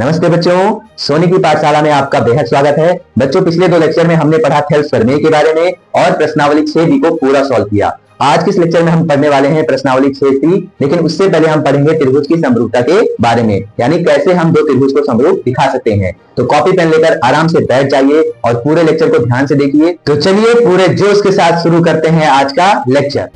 नमस्ते बच्चों, सोनी की पाठशाला में आपका बेहद स्वागत है। बच्चों, पिछले 2 लेक्चर में हमने पढ़ा थेल्स प्रमेय के बारे में और प्रश्नावली 6b को पूरा सॉल्व किया। आज के इस लेक्चर में हम पढ़ने वाले हैं प्रश्नावली 6c, लेकिन उससे पहले हम पढ़ेंगे त्रिभुज की समरूपता के बारे में, यानी कैसे हम दो त्रिभुज को समरूप दिखा सकते हैं। तो कॉपी पेन लेकर आराम से बैठ जाइए और पूरे लेक्चर को ध्यान से देखिए। तो चलिए पूरे जोश के साथ शुरू करते हैं आज का लेक्चर।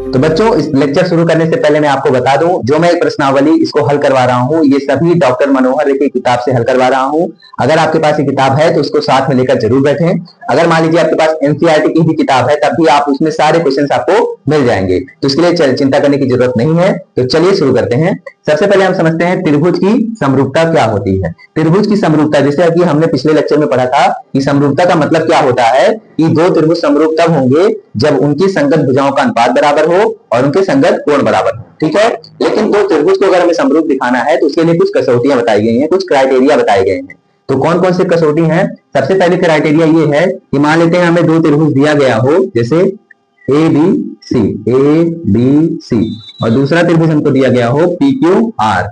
तो बच्चों, इस लेक्चर शुरू करने से पहले मैं आपको बता दूं, जो मैं एक प्रश्नावली इसको हल करवा रहा हूं, ये सभी डॉक्टर मनोहर की किताब से हल करवा रहा हूं। अगर आपके पास ये किताब है तो उसको साथ में लेकर जरूर बैठें। अगर मान लीजिए आपके पास एनसीईआरटी की भी किताब है, तब भी आप उसमें सारे क्वेश्चंस आपको मिल जाएंगे, तो इसके लिए चिंता करने की जरूरत नहीं है। तो चलिए शुरू करते हैं। सबसे पहले हम समझते हैं त्रिभुज की समरूपता क्या होती है। त्रिभुज की समरूपता, जैसे कि हमने पिछले लेक्चर में पढ़ा था कि समरूपता का मतलब क्या होता है कि दो त्रिभुज समरूप तब होंगे जब उनकी संगत भुजाओं का अनुपात बराबर हो और उनके संगत कोण बराबर हो। ठीक है, लेकिन दो त्रिभुज को अगर हमें समरूप दिखाना है तो उसके लिए कुछ कसौटियां बताई गई हैं, कुछ क्राइटेरिया बताए गए हैं। तो कौन कौन से कसौटी हैं? सबसे पहले क्राइटेरिया ये है कि मान लेते हैं हमें दो त्रिभुज दिया गया हो, जैसे ए बी सी, और दूसरा त्रिभुज हमको दिया गया हो पी क्यू आर।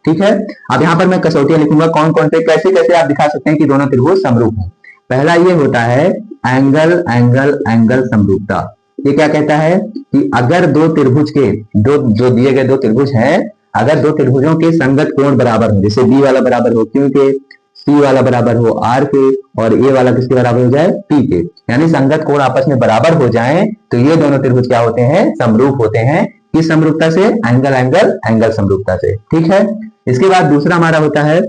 ठीक है, अब यहाँ पर मैं कसौटियां लिखूंगा कौन कौन से, कैसे कैसे आप दिखा सकते हैं कि दोनों त्रिभुज समरूप हैं। पहला ये होता है एंगल एंगल एंगल समरूपता। ये क्या कहता है कि अगर दो त्रिभुज के जो दिए गए दो त्रिभुज हैं, अगर दो त्रिभुजों के संगत कोण बराबर हो, जैसे बी वाला बराबर हो क्यू के, सी वाला बराबर हो आर के, और ए वाला किसके बराबर हो जाए पी के, यानी संगत कोण आपस में बराबर हो जाएं, तो ये दोनों त्रिभुज क्या होते हैं? समरूप होते हैं। किस समरूपता से? एंगल एंगल एंगल समरूपता से। ठीक है, इसके बाद दूसरा हमारा होता है,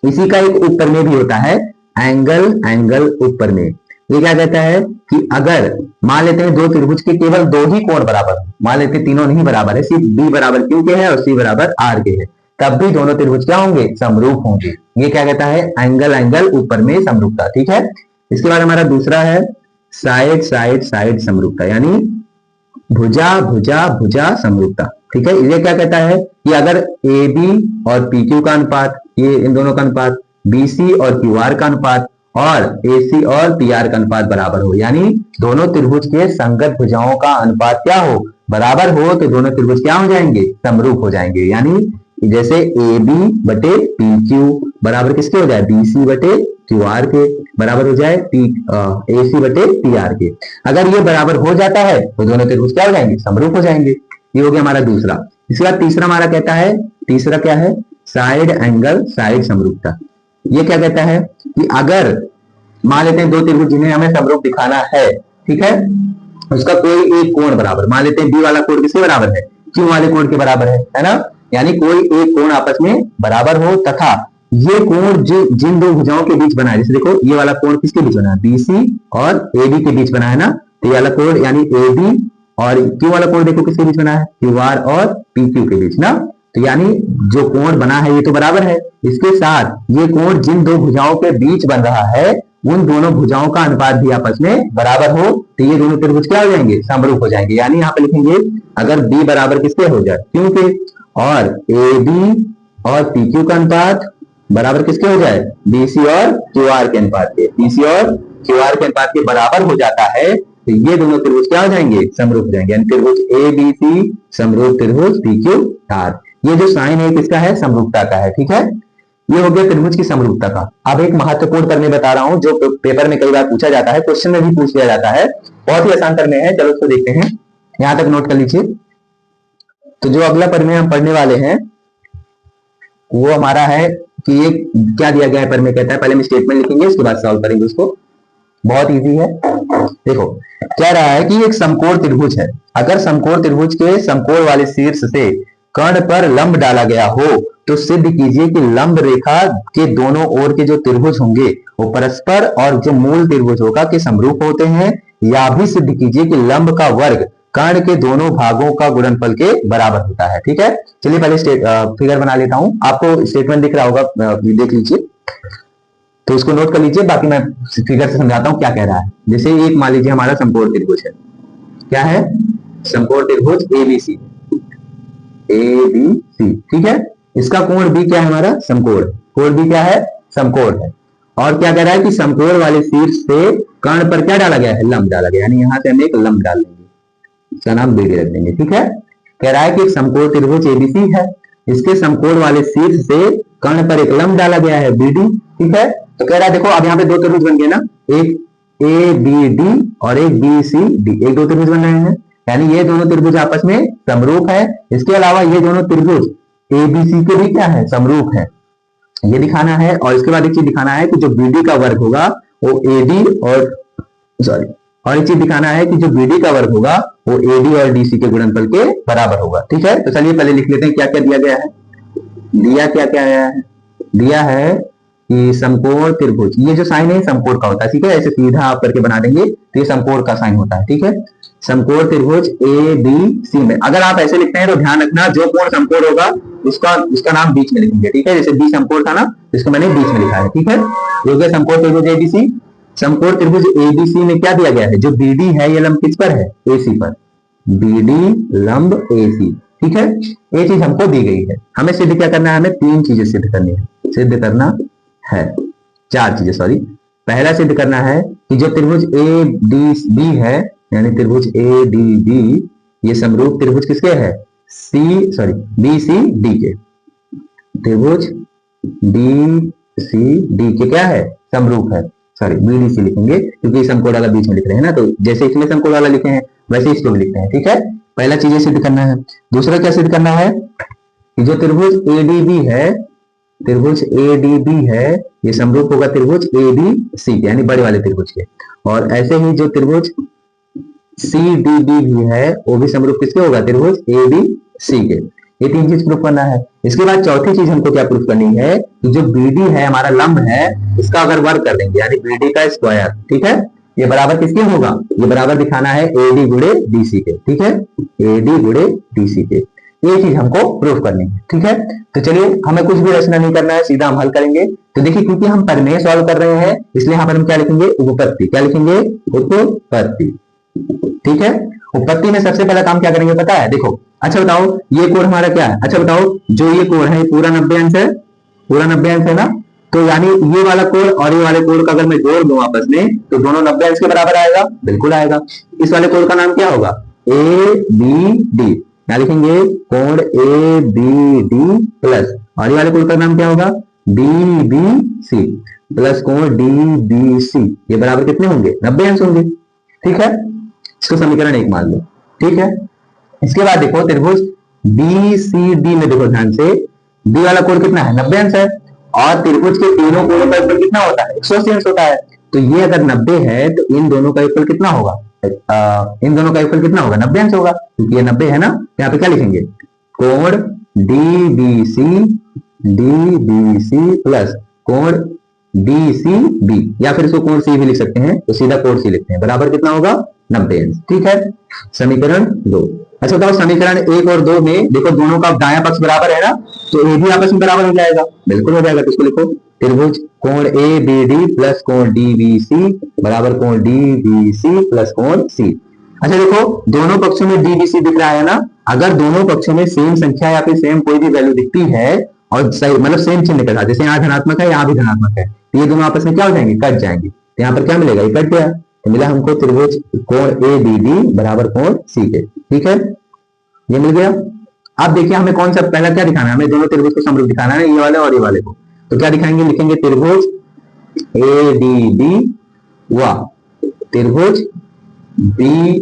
इसी का एक उपप्रमेय भी होता है, एंगल एंगल उपप्रमेय। ये क्या कहता है कि अगर मान लेते हैं दो त्रिभुज के केवल दो ही कोण बराबर, मान लेते हैं तीनों नहीं बराबर है, सिर्फ बी बराबर क्यू के है और सी बराबर आर के है, तब भी दोनों त्रिभुज क्या होंगे? समरूप होंगे। ये क्या कहता है? एंगल एंगल उपप्रमेय समरूपता। ठीक है, इसके बाद हमारा दूसरा है साइड साइड साइड समरूपता, यानी भुजा भुजा भुजा समरूपता। ठीक है, ये क्या कहता है कि अगर ए बी और पी क्यू का अनुपात, ये इन दोनों का अनुपात, बी सी और क्यू आर का अनुपात, और ए सी और पी आर का अनुपात बराबर हो, यानी दोनों त्रिभुज के संगत भुजाओं का अनुपात क्या हो? बराबर हो, तो दोनों त्रिभुज क्या हो जाएंगे? समरूप हो जाएंगे। यानी जैसे ए बी बटे पी क्यू बराबर किसके हो जाए? बी सी बटे क्यू आर के बराबर हो जाए ए सी बटे पी आर के। अगर ये बराबर हो जाता है तो दोनों त्रिभुज क्या हो जाएंगे? समरूप हो जाएंगे। ये हो गया हमारा दूसरा। इसके बाद तीसरा हमारा कहता है, तीसरा क्या है? साइड एंगल साइड समरूपता। ये क्या कहता है कि अगर मान लेते हैं दो त्रिभुज जिन्हें हमें समरूप दिखाना है, ठीक है, उसका कोई एक कोण बराबर, मान लेते हैं बी वाला कोण किसके बराबर है? क्यू वाले कोण के बराबर है ना, यानी कोई एक कोण आपस में बराबर हो, तथा ये कोण जिन दो भुजाओं के बीच बना है, जैसे देखो ये वाला कोण किसके बीच बना है? बीसी और एबी के बीच बना है ना, तो ये वाला कोण यानी एबी, और क्यू वाला कोण देखो किसके बीच बना है? क्यू आर और पी क्यू के बीच ना, तो यानी जो कोण बना है ये तो बराबर है। इसके साथ ये कोण जिन दो भुजाओं के बीच बन रहा है, उन दोनों भुजाओं का अनुपात भी आपस में बराबर हो, तो ये दोनों त्रिभुज क्या हो जाएंगे? समरूप हो जाएंगे। यानी यहाँ पे लिखेंगे अगर बी बराबर किसके हो जाए? क्यू के, और ए बी और पी क्यू का अनुपात बराबर किसके हो जाए? बी सी और क्यू आर के अनुपात के, बी सी और क्यू आर के अनुपात के बराबर हो जाता है, तो ये दोनों त्रिभुज क्या हो जाएंगे? समरूप हो जाएंगे। यानी त्रिभुज ए बी सी समरूप त्रिभुज पी क्यू आर। ये जो साइन है किसका है? समरूपता का है। ठीक है, ये हो गया त्रिभुज की समरूपता का। अब एक महत्वपूर्ण प्रमेय बता रहा हूं जो पेपर में कई बार पूछा जाता है, क्वेश्चन में भी पूछ लिया जाता है, बहुत ही आसान प्रमेय है। चलो उसको देखते हैं, यहां तक नोट कर लीजिए। तो जो अगला प्रमेय हम पढ़ने वाले हैं वो हमारा है कि ये क्या दिया गया है प्रमेय कहता है, पहले हम स्टेटमेंट लिखेंगे उसके बाद सॉल्व करेंगे उसको, बहुत इजी है। देखो कह रहा है कि एक समकोण त्रिभुज है, अगर समकोण त्रिभुज के समकोण वाले शीर्ष से कर्ण पर लंब डाला गया हो तो सिद्ध कीजिए कि लंब रेखा के दोनों ओर के जो त्रिभुज होंगे वो परस्पर और जो मूल त्रिभुज होगा के समरूप होते हैं, या भी सिद्ध कीजिए कि लंब का वर्ग कर्ण के दोनों भागों का गुणनफल के बराबर होता है। ठीक है, चलिए पहले फिगर बना लेता हूं, आपको स्टेटमेंट दिख रहा होगा, देख लीजिए, तो इसको नोट कर लीजिए, बाकी मैं फिगर से समझाता हूं क्या कह रहा है। जैसे एक मान लीजिए हमारा समकोण त्रिभुज है, क्या है? समकोण त्रिभुज एबीसी, एबीसी। ठीक है, इसका कोण बी क्या है? हमारा समकोण, कोण बी क्या है? समकोण है। और क्या कह रहा है कि समकोण वाले शीर्ष से कर्ण पर क्या डाला गया है? लंब डाला गया, यानी यहां से हम एक लंब डाल देंगे। इसका नाम बीडी रख देंगे। ठीक है, कह रहा है कि एक समकोण त्रिभुज एबीसी है, इसके समकोण वाले शीर्ष से कर्ण पर एक लंब डाला गया है बीडी। ठीक है, तो कह रहा है देखो अब यहाँ पे दो त्रिभुज बन गए ना, एक ए बी डी और एक बी सी डी, एक दो त्रिभुज बन रहे हैं, यानी ये दोनों त्रिभुज आपस में समरूप है। इसके अलावा ये दोनों त्रिभुज ए बी सी के भी क्या है, समरूप है, ये दिखाना है। और इसके बाद एक चीज दिखाना है कि जो बीडी का वर्ग होगा वो एडी और एक चीज दिखाना है कि जो बीडी का वर्ग होगा वो एडी और डीसी के गुणनफल के बराबर होगा। ठीक है, तो चलिए पहले लिख लेते हैं क्या क्या दिया गया है। दिया क्या क्या गया है, दिया है कि समकोण त्रिभुज, ये जो साइन है समकोण का होता है। ठीक है, ऐसे सीधा आप करके बना देंगे तो ये समकोण का साइन होता है। ठीक है, समकोण त्रिभुज ए बी सी में अगर आप ऐसे लिखते हैं तो ध्यान रखना जो कोण समकोण होगा उसका नाम बीच में लिखेंगे। ठीक है, जैसे बी समकोण था ना, इसको मैंने बीच में लिखा है। ठीक है, ये हो गया समकोण त्रिभुज एबीसी। समकोण त्रिभुज एबीसी में क्या दिया गया है, जो बीडी है ये लंब किस पर है, एसी पर, बीडी लंब एसी। ठीक है, ये चीज हमको दी गई है, हमें सिद्ध क्या करना है, हमें तीन चीजें सिद्ध करनी है, सिद्ध करना है चार चीजें, सॉरी। पहला सिद्ध करना है कि जो त्रिभुज ए डी बी है, यानी त्रिभुज ए डी बी, ये समरूप त्रिभुज किसके है, बी सी डी के, त्रिभुज बी सी डी के क्या है, समरूप है। सॉरी बीडीसी लिखेंगे क्योंकि समकोण वाला बीच में लिख रहे हैं ना, तो जैसे इसमें समकोण वाला लिखे हैं वैसे इसको भी लिखते हैं। ठीक है, पहला चीज सिद्ध करना है। दूसरा क्या सिद्ध करना है कि जो त्रिभुज एडीबी है, त्रिभुज एडीबी है ये समरूप होगा त्रिभुज एबीसी के, यानी बड़े वाले त्रिभुज के। और ऐसे ही जो त्रिभुज सीडीबी भी है वो भी समरूप किसके होगा, त्रिभुज एबीसी के। ये तीन चीज प्रूफ करना है। इसके बाद चौथी चीज हमको क्या प्रूफ करनी है कि जो बीडी है हमारा लंब है, इसका अगर वर्ग कर देंगे यानी बीडी का स्क्वायर, ठीक है, ये बराबर किसके होगा, ये बराबर दिखाना है एडी गुणे डीसी के। ठीक है, एडी गुणे डीसी के, ये चीज हमको प्रूफ करनी है। ठीक है, तो चलिए हमें कुछ भी रचना नहीं करना है, सीधा हम हल करेंगे। तो देखिए क्योंकि हम प्रमेय सॉल्व कर रहे हैं इसलिए यहाँ पर हम क्या लिखेंगे, उपपत्ति। क्या लिखेंगे, उपपत्ति। ठीक है, उपपत्ति में सबसे पहला काम क्या करेंगे पता है, देखो अच्छा बताओ ये कोण हमारा क्या है, अच्छा बताओ जो ये कोण है पूरा 90 अंश है, पूरा 90 अंश है ना, तो यानी ये वाला कोण और ये वाले कोण का अगर मैं जोड़ दूं आपस में तो दोनों 90 अंश के बराबर आएगा, बिल्कुल आएगा। इस वाले कोण का नाम क्या होगा, ए बी डी, क्या लिखेंगे, कोण ए बी डी प्लस, और ये वाले कोण का नाम क्या होगा, डी बी सी प्लस कोण डी बी सी, ये बराबर कितने होंगे, 90 अंश होंगे। ठीक है, इसको समीकरण 1 मान लो। ठीक है, इसके बाद देखो त्रिभुज बी सी डी में देखो ध्यान से, बी वाला कोण कितना है, 90 अंश है, और त्रिभुज के तीनों कोणों का योगफल कितना होता है, 180 अंश होता है। तो ये अगर 90 है तो इन दोनों का योगफल कितना होगा, इन दोनों का योगफल कितना होगा, 90 अंश होगा, क्योंकि ये 90 है ना। यहाँ पे क्या लिखेंगे, कोण डी बी सी प्लस कोण डी सी बी, या फिर इसको कोण सी भी लिख सकते हैं, तो सीधा कोण सी लिखते हैं, बराबर कितना होगा, 90 अंश। ठीक है, समीकरण 2। अच्छा बताओ समीकरण 1 और 2 में देखो दोनों का दायां पक्ष बराबर है ना, तो ए भी आपस में बराबर हो जाएगा, बिल्कुल हो जाएगा। तो इसको लिखो त्रिभुज कोण ए बी डी प्लस कोण डी बी सी बराबर कोण डी बी सी प्लस कोण सी। अच्छा देखो दोनों पक्षों में डी बी सी दिख रहा है ना, अगर दोनों पक्षों में सेम संख्या या फिर सेम कोई भी वैल्यू दिखती है और सही मतलब सेम चिन्ह के साथ, जैसे यहाँ धनात्मक है यहाँ भी धनात्मक है, तो ये दोनों आपस में क्या हो जाएंगे, कट जाएंगे। तो यहाँ पर क्या मिलेगा, ये कट गया, तो मिला हमको त्रिभुज कोण ए बी डी बराबर कोण सी के। ठीक है, ये मिल गया। अब देखिए हमें कौन सा पहला क्या दिखाना है, हमें दोनों त्रिभुज को समरूप दिखाना है, ये वाले और ये वाले को। तो क्या दिखाएंगे, लिखेंगे त्रिभुज ए डी बी व त्रिभुज बी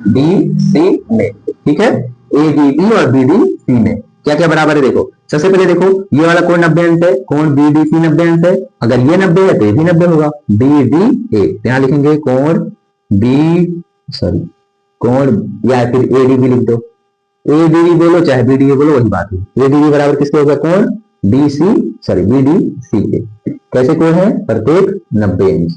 डी सी में। ठीक है, ए डी बी और बी डी सी में क्या क्या बराबर है, देखो सबसे पहले देखो ये वाला कोण 90 अंश है, कोण बी डी सी 90 अंश है, अगर ये 90 है तो ये भी 90 होगा, बी डी ए। यहाँ लिखेंगे कोण कोण या फिर ए डी बी लिख दो, ए डी बी बोलो चाहे बी डी ए बोलो वही बात है। ए डी बी बराबर किसके होगा, कोण बी डी सी के। कैसे कोण है, प्रत्येक 90 अंश,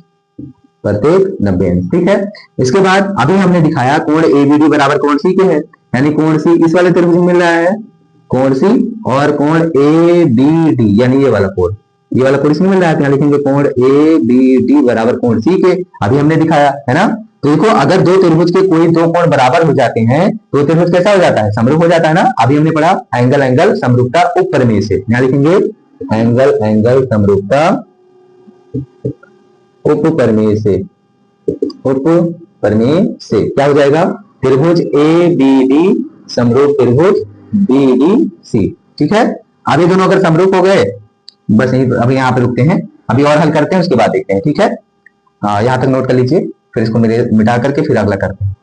प्रत्येक 90 अंश। ठीक है, इसके बाद अभी हमने दिखाया कोण ए बी डी बराबर कोण सी के है, यानी कोण सी इस वाले त्रिभुज में मिल रहा है, कोण सी, और कोण ए बी डी यानी ये वाला कोण, ये वाला कोण इसमें मिल रहा है, यहाँ लिखेंगे कोण ए बी डी बराबर कोण सी के। अभी हमने दिखाया है ना, तो देखो अगर दो त्रिभुज के कोई दो कोण बराबर हो जाते हैं तो त्रिभुज कैसा हो जाता है, समरूप हो जाता है ना। अभी हमने पढ़ा एंगल एंगल समरूपता उप प्रमेय से, यहाँ लिखेंगे एंगल एंगल समरूपता उप प्रमेय से, उप प्रमेय से क्या हो जाएगा, त्रिभुज ए बी डी समरूप त्रिभुज बी डी सी। ठीक है, अभी दोनों अगर समरूप हो गए, बस यही अभी यहाँ पे रुकते हैं, अभी और हल करते हैं, उसके बाद देखते हैं। ठीक है, यहाँ तक नोट कर लीजिए, फिर इसको मिटा करके फिर अगला करते हैं।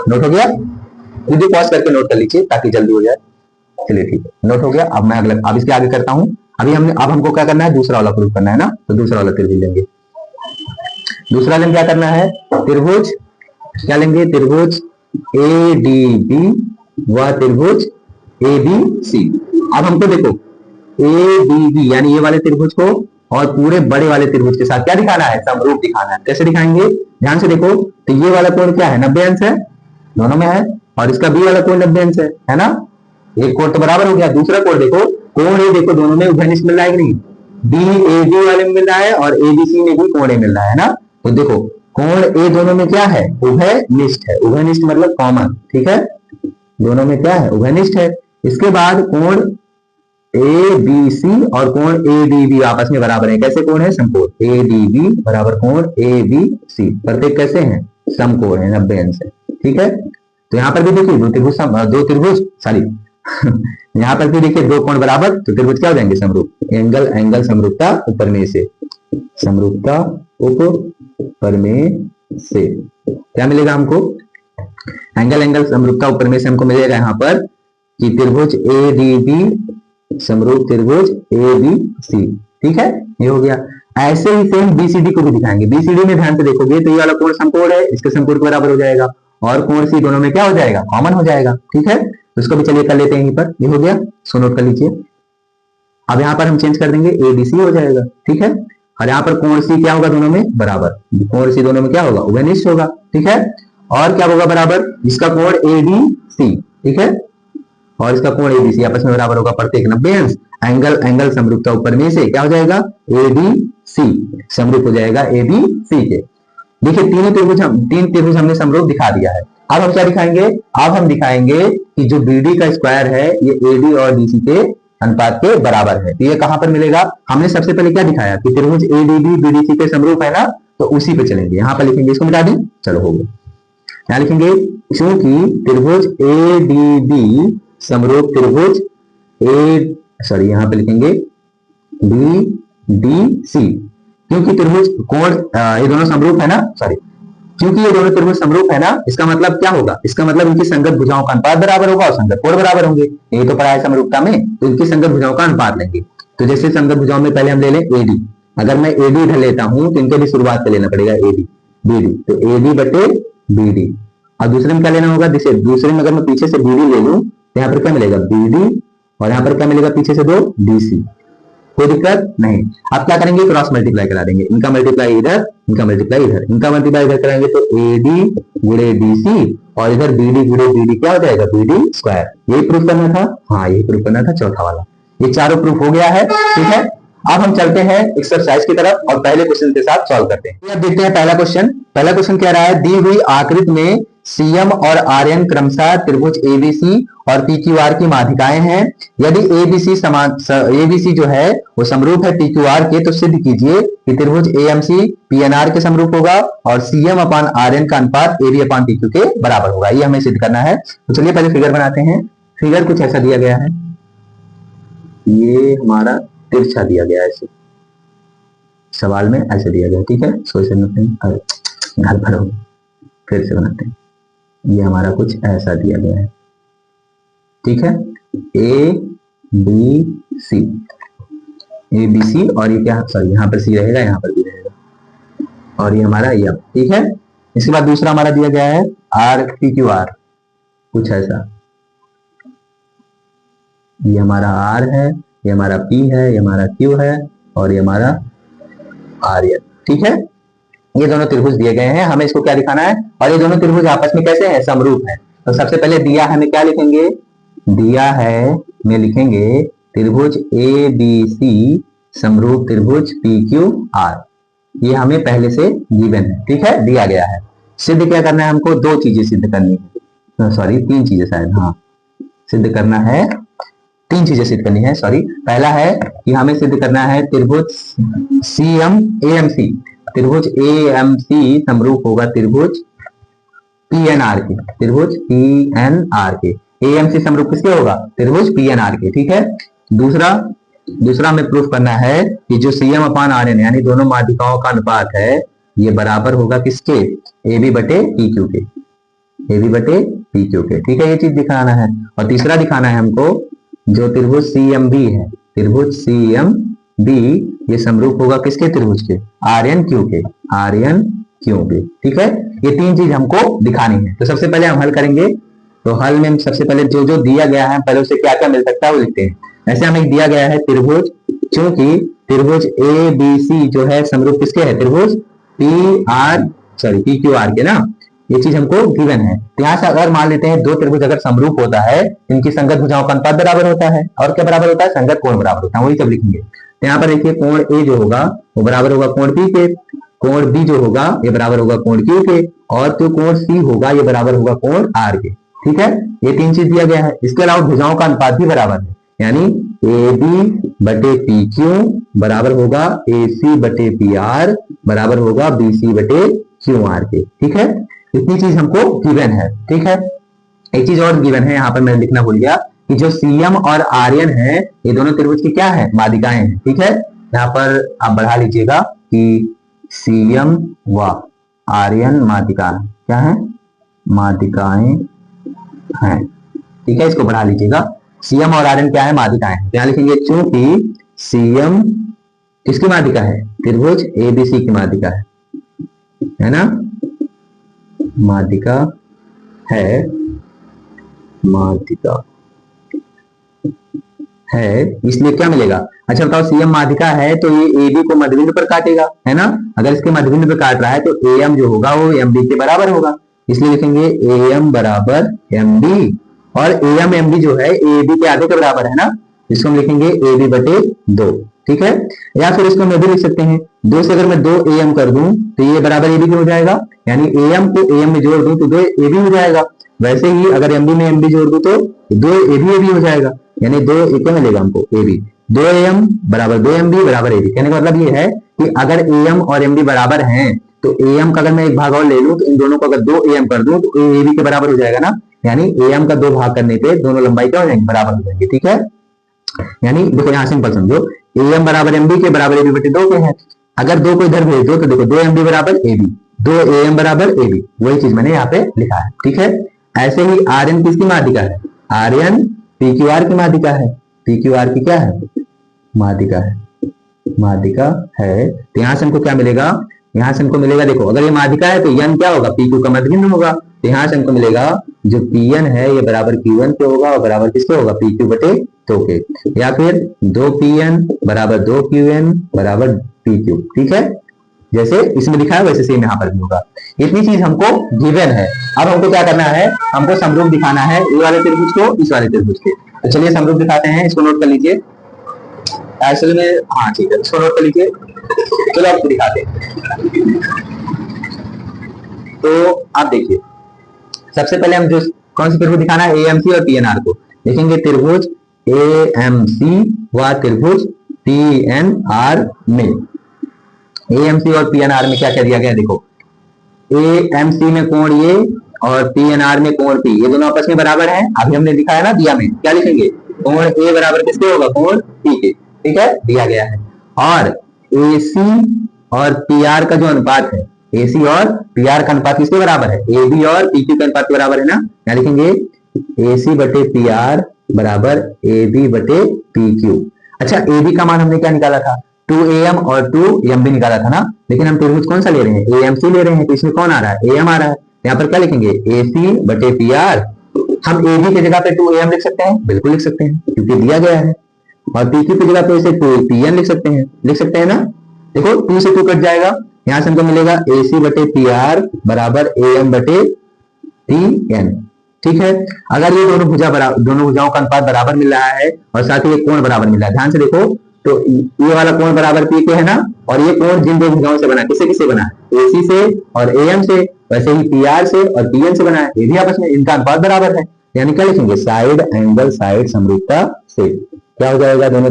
नोट हो गया? वीडियो पॉज करके नोट कर लीजिए ताकि जल्दी हो जाए। चलिए ठीक है, नोट हो गया। अब मैं अगला, अब इसके आगे करता हूं। अब हमको क्या करना है, दूसरा वाला प्रूफ करना है ना, तो दूसरा वाला त्रिभुज लेंगे। दूसरा वाला क्या करना है, त्रिभुज क्या लेंगे, त्रिभुज ए डी बी व त्रिभुज ए बी सी। अब हमको देखो ए डी बी यानी ये वाले त्रिभुज को और पूरे बड़े वाले त्रिभुज के साथ क्या दिखाना है, समरूप दिखाना है। कैसे दिखाएंगे, ध्यान से देखो, तो ये वाला कोण क्या है, 90 अंश है, दोनों में है, और इसका बी वाला कोण 90 अंश है ना। एक कोण तो बराबर हो गया। दूसरा कोण देखो, कोण ए देखो दोनों में उभयनिष्ठ मिल रहा है कि नहीं, बी ए बी वाले में मिल रहा है और ए बी सी में भी कोण ए मिल रहा है ना। तो देखो कोण ए दोनों में क्या है, उभयनिष्ठ है। उभयनिष्ठ मतलब कॉमन। ठीक है, दोनों में क्या है, उभयनिष्ठ है। इसके बाद कोण ए बी सी और कोण ए डी बी आपस में बराबर है। कैसे कोण है, समकोण। ए डी बी बराबर कोण ए बी सी, प्रत्येक कैसे हैं, समकोण है, 90 अंश है। ठीक है, तो यहाँ पर भी देखिए दो त्रिभुज सॉरी यहाँ पर भी देखिए दो कोण बराबर, तो त्रिभुज क्या हो जाएंगे, समरूप। एंगल समरूपता उपरमेय से, समरूपता उपरमेय से क्या मिलेगा हमको, एंगल समरूपता उपरमेय से हमको मिलेगा यहाँ पर कि त्रिभुज ए डी बी समरूप त्रिभुज ए बी सी। ठीक है, ये हो गया। ऐसे ही सेम बीसीडी को भी दिखाएंगे। बीसीडी में ध्यान से देखोगे तो ये वाला कोण समकोण है, इसके समकोण के बराबर हो जाएगा, और कोण सी दोनों में क्या हो जाएगा, कॉमन हो जाएगा। ठीक है, तो इसको भी चलिए कर लेते हैं यहीं पर। ये हो गया, सो नोट कर लीजिए। अब यहाँ पर हम चेंज कर देंगे, ए बी सी हो जाएगा। ठीक है, और यहाँ पर कोण सी क्या होगा, दोनों में बराबर। कोण सी दोनों में क्या होगा, उभयनिष्ठ होगा। ठीक है, और क्या होगा बराबर, इसका कोण ए बी सी। ठीक है, और इसका कोण ए बी सी आपस में बराबर होगा, प्रत्येक 90 अंश। एंगल समरूपता ऊपर में से क्या हो जाएगा, ए बी सी समरूप हो जाएगा ए बी सी के। देखिए तीन त्रिभुज हमने समरूप दिखा दिया है। अब हम क्या दिखाएंगे, अब हम दिखाएंगे कि जो बीडी का स्क्वायर है ये एडी और डीसी के अनुपात के बराबर है। तो ये कहां पर मिलेगा, हमने सबसे पहले क्या दिखाया कि त्रिभुज एडीबी बीडीसी के समरूप है ना, तो उसी पे चलेंगे। यहां पर लिखेंगे, इसको मिटा दें, चलो हो गया। यहां लिखेंगे क्योंकि त्रिभुज एडीबी समरूप त्रिभुज यहां पे लिखेंगे बी डी सी, क्योंकि त्रिभुज कोण ये दोनों समरूप है ना, क्योंकि ये दोनों त्रिभुज समरूप है ना, इसका मतलब क्या होगा, इसका मतलब इनकी संगत भुजाओं का अनुपात बराबर होगा और संगत कोण बराबर होंगे। ये तो पढ़ा है समरूपता में, तो इनकी संगत भुजाओं का अनुपात लेंगे। तो जैसे संगत भुजाओं में पहले हम ले लें एडी, अगर मैं एडी इधर लेता हूं तो इनके भी शुरुआत से लेना पड़ेगा एडी बीडी, तो एडी बटे बीडी। और दूसरे में क्या लेना होगा, जैसे दूसरे में अगर मैं पीछे से बीडी ले लूं तो यहाँ पर क्या मिलेगा बीडी, और यहाँ पर क्या मिलेगा पीछे से दो डीसी। कोई दिक्कत नहीं। अब क्या करेंगे, क्रॉस मल्टीप्लाई करा देंगे, इनका मल्टीप्लाई इधर, इनका मल्टीप्लाई इधर, इनका मल्टीप्लाई इधर कराएंगे तो एडी गुणे डीसी, और इधर बीडी गुणे बीडी क्या हो जाएगा, बीडी स्क्वायर। यही प्रूफ करना था, हाँ यही प्रूफ करना था, चौथा वाला। ये चारों प्रूफ हो गया है। ठीक है, अब हम चलते हैं एक्सरसाइज की तरफ और पहले क्वेश्चन के साथ सॉल्व करते हैं। अब देखते हैं पहला क्वेश्चन। पहला क्वेश्चन कह रहा है, दी हुई आकृति में सीएम और आरएन क्रमशः त्रिभुज एबीसी और पीक्यूआर की माध्यिकाएं हैं। यदि एबीसी जो है वो समरूप है पीक्यूआर के, तो सिद्ध कीजिए कि त्रिभुज एएमसी पीएनआर के समरूप होगा और सीएम अपान आरएन का अनुपात एबी अपान पीक्यू के बराबर होगा। ये हमें सिद्ध करना है। तो चलिए पहले फिगर बनाते हैं। फिगर कुछ ऐसा दिया गया है, ये हमारा तिरछा दिया गया है, सवाल में ऐसे दिया गया। ठीक है, सोच घर भरो, फिर से बनाते हैं। ये हमारा कुछ ऐसा दिया गया है। ठीक है, ए बी सी और ये क्या, सॉरी यहाँ पर सी रहेगा, यहाँ पर भी रहेगा, और ये हमारा ये। ठीक है, इसके बाद दूसरा हमारा दिया गया है आर पी क्यू आर, कुछ ऐसा। ये हमारा आर है, ये हमारा पी है, ये हमारा क्यू है, और ये हमारा आर है। ठीक है, ये दोनों त्रिभुज दिए गए हैं, हमें इसको क्या दिखाना है, और ये दोनों त्रिभुज आपस में कैसे हैं, समरूप है। तो सबसे पहले दिया है, हमें क्या लिखेंगे, दिया है में लिखेंगे त्रिभुज ए बी सी समरूप त्रिभुज पी क्यू आर। ये हमें पहले से गिवन है। ठीक है, दिया गया है। सिद्ध क्या करना है, हमको दो चीजें सिद्ध करनी है, सॉरी तीन चीजें शायद, हाँ सिद्ध करना है, तीन चीजें सिद्ध करनी है, सॉरी। पहला है कि हमें सिद्ध करना है त्रिभुज सीएम एएमसी, त्रिभुज एएमसी समरूप होगा त्रिभुज पी एन आर के, त्रिभुज पी एन आर के, एएम से समरूप किसके होगा, त्रिभुज पी एन आर के। ठीक है, दूसरा दूसरा हमें प्रूफ करना है कि जो C M upon R N यानी दोनों माध्यिकाओं का अनुपात है ये बराबर होगा किसके, ए बी बटे पी क्यू के, ए बी बटे पी क्यू के। ठीक है, ये चीज दिखाना है। और तीसरा दिखाना है हमको जो त्रिभुज सी एम बी है, त्रिभुज सी एम बी ये समरूप होगा किसके, त्रिभुज के आर एन क्यू के, आर एन क्यू के। ठीक है, ये तीन चीज हमको दिखानी है। तो सबसे पहले हम हल करेंगे। तो हल में सबसे पहले जो जो दिया गया है पहले उसे क्या क्या मिल सकता है वो लिखते हैं। ऐसे हमें दिया गया है त्रिभुज, क्योंकि त्रिभुज ए बी सी जो है समरूप किसके है, त्रिभुज P R sorry P Q are के ना, ये चीज हमको गिवन है। तो यहाँ से अगर मान लेते हैं दो त्रिभुज अगर समरूप होता है इनकी संगत भुजाओं का अनुपात बराबर होता है। और क्या बराबर होता है, संगत कोण बराबर होता है, वही सब लिखेंगे। तो यहाँ पर देखिए कोण ए जो होगा वो बराबर होगा कोण पी के, कोण बी जो होगा ये बराबर होगा कोण क्यू के, और जो कोण सी होगा ये बराबर होगा कोण आर के। ठीक है, ये तीन चीज दिया गया है। इसके अलावा भुजाओं का अनुपात भी बराबर है, यानी ए बी बटे पी क्यू बराबर होगा ए सी बटे पी आर बराबर होगा बी सी बटे क्यू आर के। ठीक है, इतनी चीज हमको गिवन है। ठीक है, एक चीज और गिवन है, यहाँ पर मैं लिखना भूल गया कि जो सीएम और आर्यन है ये दोनों त्रिभुज की क्या है, माध्यिकाएं हैं। ठीक है, यहाँ पर आप बढ़ा लीजिएगा कि सीएम व आर्यन माध्यिका क्या है, माध्यिकाएं हैं। ठीक है, इसको बढ़ा लीजिएगा, सीएम और आर्यन क्या है, माध्यिकाएं हैं। यहाँ लिखेंगे चूंकि सीएम किसकी माध्यिका है, त्रिभुज एबीसी की माध्यिका है ना, माध्यिका है, माध्यिका है, इसलिए क्या मिलेगा। अच्छा बताओ, सीएम माध्यिका है तो ये ए बी को मध्यबिंदु पर काटेगा, है ना। अगर इसके मध्यबिंदु पर काट रहा है तो ए एम जो होगा वो एम बी के बराबर होगा, इसलिए लिखेंगे ए एम बराबर एम बी। और ए एम बी जो है ए बी के आधे के बराबर है ना, इसको हम लिखेंगे ए बी बटे 2। ठीक है, या फिर इसको मैं भी लिख सकते हैं, 2 से अगर मैं 2 ए एम कर दूं तो ये बराबर ए बी हो जाएगा, यानी ए एम को ए एम में जोड़ दूं तो 2 ए बी हो जाएगा। वैसे ही अगर एम बी में एम बी जोड़ दूं तो 2 ए बी हो जाएगा, यानी 2 क्या मिलेगा हमको, ए बी। 2 ए एम बराबर 2 एम बी बराबर ए बी। कहने का मतलब ये है कि अगर ए एम और एम बी बराबर हैं तो ए एम का अगर मैं एक भाग और ले लूं तो इन दोनों को अगर 2 ए एम कर दूं तो ए बी के बराबर हो जाएगा ना, यानी ए एम का 2 भाग करने पे दोनों लंबाई क्या हो जाएंगे, बराबर हो जाएंगे। ठीक है, यानी देखो यहाँ सिंपल समझो, ए एम बराबर एम बी के बराबर ए बी बटे 2 के है। अगर 2 को इधर भेज दो तो देखो 2 एम बी बराबर ए बी, 2 ए एम बराबर ए बी, वही चीज मैंने यहाँ पे लिखा है। ठीक है, ऐसे ही आर एन किसकी माध्यिका है, R N P Q R की माध्यिका है, पी क्यू आर की क्या है, माध्यिका है, माध्यिका है। तो यहाँ से हमको क्या मिलेगा, यहाँ से हमको मिलेगा, देखो अगर ये माध्यिका है तो एन क्या होगा, पी क्यू का मध्यबिंदु होगा। तो यहाँ से हमको मिलेगा जो पी एन है ये बराबर क्यू एन के होगा और बराबर किसके होगा, पी क्यू बटे 2 के, या फिर 2 पी एन बराबर 2 क्यू एन बराबर पी क्यू। ठीक है, जैसे इसमें लिखा है वैसे सेम यहाँ पर भी होगा। इतनी चीज हमको गिवन है। अब हमको क्या करना है, हमको समरूप दिखाना है ये वाले त्रिभुज को इस वाले त्रिभुज के। तो चलिए समरूप दिखाते हैं, इसको नोट कर लीजिए। एक्चुअली में हाँ ठीक है, इसको नोट कर लीजिए। चलो आपको दिखाते हैं। तो आप देखिए, सबसे पहले हम जो कौन सी त्रिभुज दिखाना है, एएमसी और पीएनआर को देखेंगे। त्रिभुज एएमसी व त्रिभुज पीएनआर में, एएमसी और पीएनआर में क्या क्या दिया गया, देखो एएमसी में कोण ये और पीएनआर में कोण पी, ये दोनों आपस में बराबर हैं। अभी हमने लिखा है ना दिया में, क्या लिखेंगे, कोण ए बराबर किसके होगा, कोण पी के। ठीक है, दिया गया है। और एसी और पीआर का जो अनुपात है, एसी और पीआर का अनुपात किसके बराबर है, ए बी और पी क्यू के अनुपात के बराबर है ना। क्या लिखेंगे, एसी बटे पीआर बराबर ए बी बटे पी क्यू। अच्छा, ए बी का मान हमने क्या निकाला था, 2am और 2m भी निकाला था ना, लेकिन हम त्रिभुज कौन सा ले रहे हैं, एएमसी ले रहे हैं, तो इसमें कौन आ रहा है, एम आ रहा है। यहाँ पर क्या लिखेंगे, एसी बटे पीआर। हम ए बी की जगह पे 2am लिख सकते हैं, बिल्कुल लिख सकते हैं क्योंकि दिया गया है। और पी क्यू की जगह पे इसे 2pn लिख सकते हैं ना। देखो 2 से 2 कट जाएगा, यहाँ से हमको मिलेगा एसी बटे पीआर बराबर एम बटे टीएन। ठीक है, अगर ये दोनों भुजाओं का अनुपात बराबर मिल रहा है और साथ ही ये कोण बराबर मिल रहा है, ध्यान से देखो, तो ये वाला कोण बराबर पी के है ना, और ये कोण जिन दो भुजाओं से बना, किससे किससे बना है, एसी से और एएम से, वैसे ही पीआर से और पीएन से बना है, ये भी आपस में इनका अनुपात बराबर है। यानी क्या लिखेंगे, साइड एंगल साइड समरूपता से क्या हो जाएगा, दोनों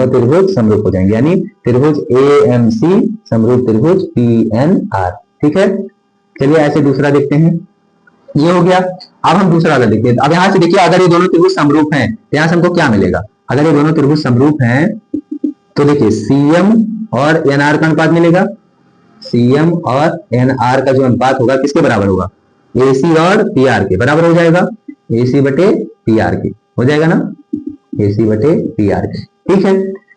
त्रिभुज समरूप हो जाएंगे, यानी त्रिभुज एएमसी समरूप त्रिभुज पीएनआर। ठीक है, चलिए ऐसे दूसरा देखते हैं, ये हो गया। अब हम दूसरा वाला देखते हैं। अब यहां से देखिए, अगर ये दोनों त्रिभुज समरूप हैं तो यहां से हमको क्या मिलेगा? अगर ये दोनों त्रिभुज समरूप हैं तो देखिए सीएम और एनआर का अनुपात मिलेगा। सीएम और एनआर का जो अनुपात होगा किसके बराबर होगा? एसी और पीआर के बराबर हो जाएगा। एसी बटे पीआर के हो जाएगा ना, एसी बटे पीआर के, ठीक है।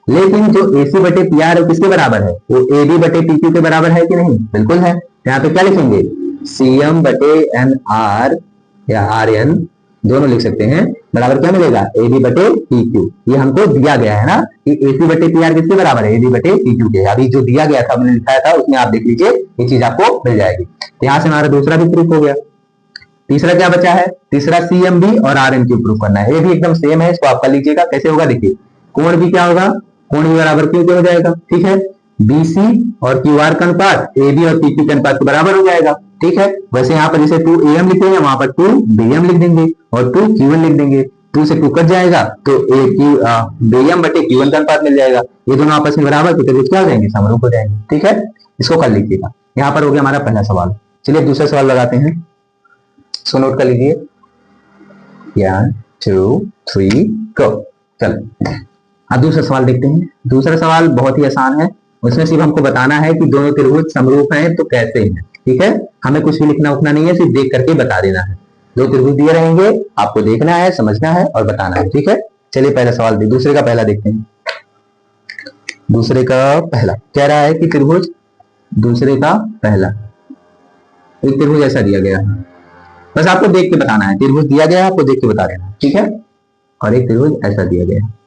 लेकिन जो एसी बटे पीआर है किसके बराबर है? वो एबी बटे पीक्यू के बराबर है कि नहीं? बिल्कुल है। यहाँ पे क्या लिखेंगे? सीएम बटे एन आर या आर एन दोनों लिख सकते हैं, बराबर क्या मिलेगा? एबी बटे पीक्यू। ये हमको दिया गया है ना कि एसी बटे पीआर किसके बराबर है? एबी बटे पीक्यू के। अभी जो दिया गया था हमने लिखाया था उसमें आप देख लीजिए, ये चीज आपको मिल जाएगी। यहाँ से हमारा दूसरा भी प्रूफ हो गया। तीसरा क्या बचा है? तीसरा सीएम बी और आर एन क्यू प्रूफ करना है। ये भी एकदम सेम है, इसको आप कर लीजिएगा। कैसे होगा देखिए, कोण भी क्या होगा? कोण भी बराबर क्यू के हो जाएगा, ठीक है। बीसी और क्यू आर का अनुपात एबी और पीक्यू के अनुपात के बराबर हो जाएगा, ठीक है। वैसे यहाँ पर जैसे 2 एम लिखेंगे वहां पर 2 बीएम लिख देंगे और 2 क्यूएन लिख देंगे। 2 से 2 कट जाएगा तो बीएम बटे क्यूएन का अनुपात मिल जाएगा। ये दोनों आपस में बराबर तो क्या हो जाएंगे? समरूप हो जाएंगे, ठीक है। इसको कर लीजिएगा। यहाँ पर हो गया हमारा पहला सवाल। चलिए दूसरा सवाल लगाते हैं, इसको नोट कर लीजिए। 1 2 3 गो। चलो अब दूसरा सवाल देखते हैं। दूसरा सवाल बहुत ही आसान है, उसमें सिर्फ हमको बताना है कि दोनों त्रिभुज समरूप हैं तो कैसे हैं, ठीक है। हमें कुछ भी लिखना उखना नहीं है, सिर्फ देख करके बता देना है। दो त्रिभुज दिए रहेंगे, आपको देखना है, समझना है और बताना है, ठीक है। चलिए पहला सवाल दूसरे का पहला देखते हैं। दूसरे का पहला कह रहा है कि त्रिभुज, दूसरे का पहला एक त्रिभुज ऐसा दिया गया है, बस आपको देख के बताना है। त्रिभुज दिया गया है, आपको देख के बता देना है, ठीक है। और एक त्रिभुज ऐसा दिया गया है,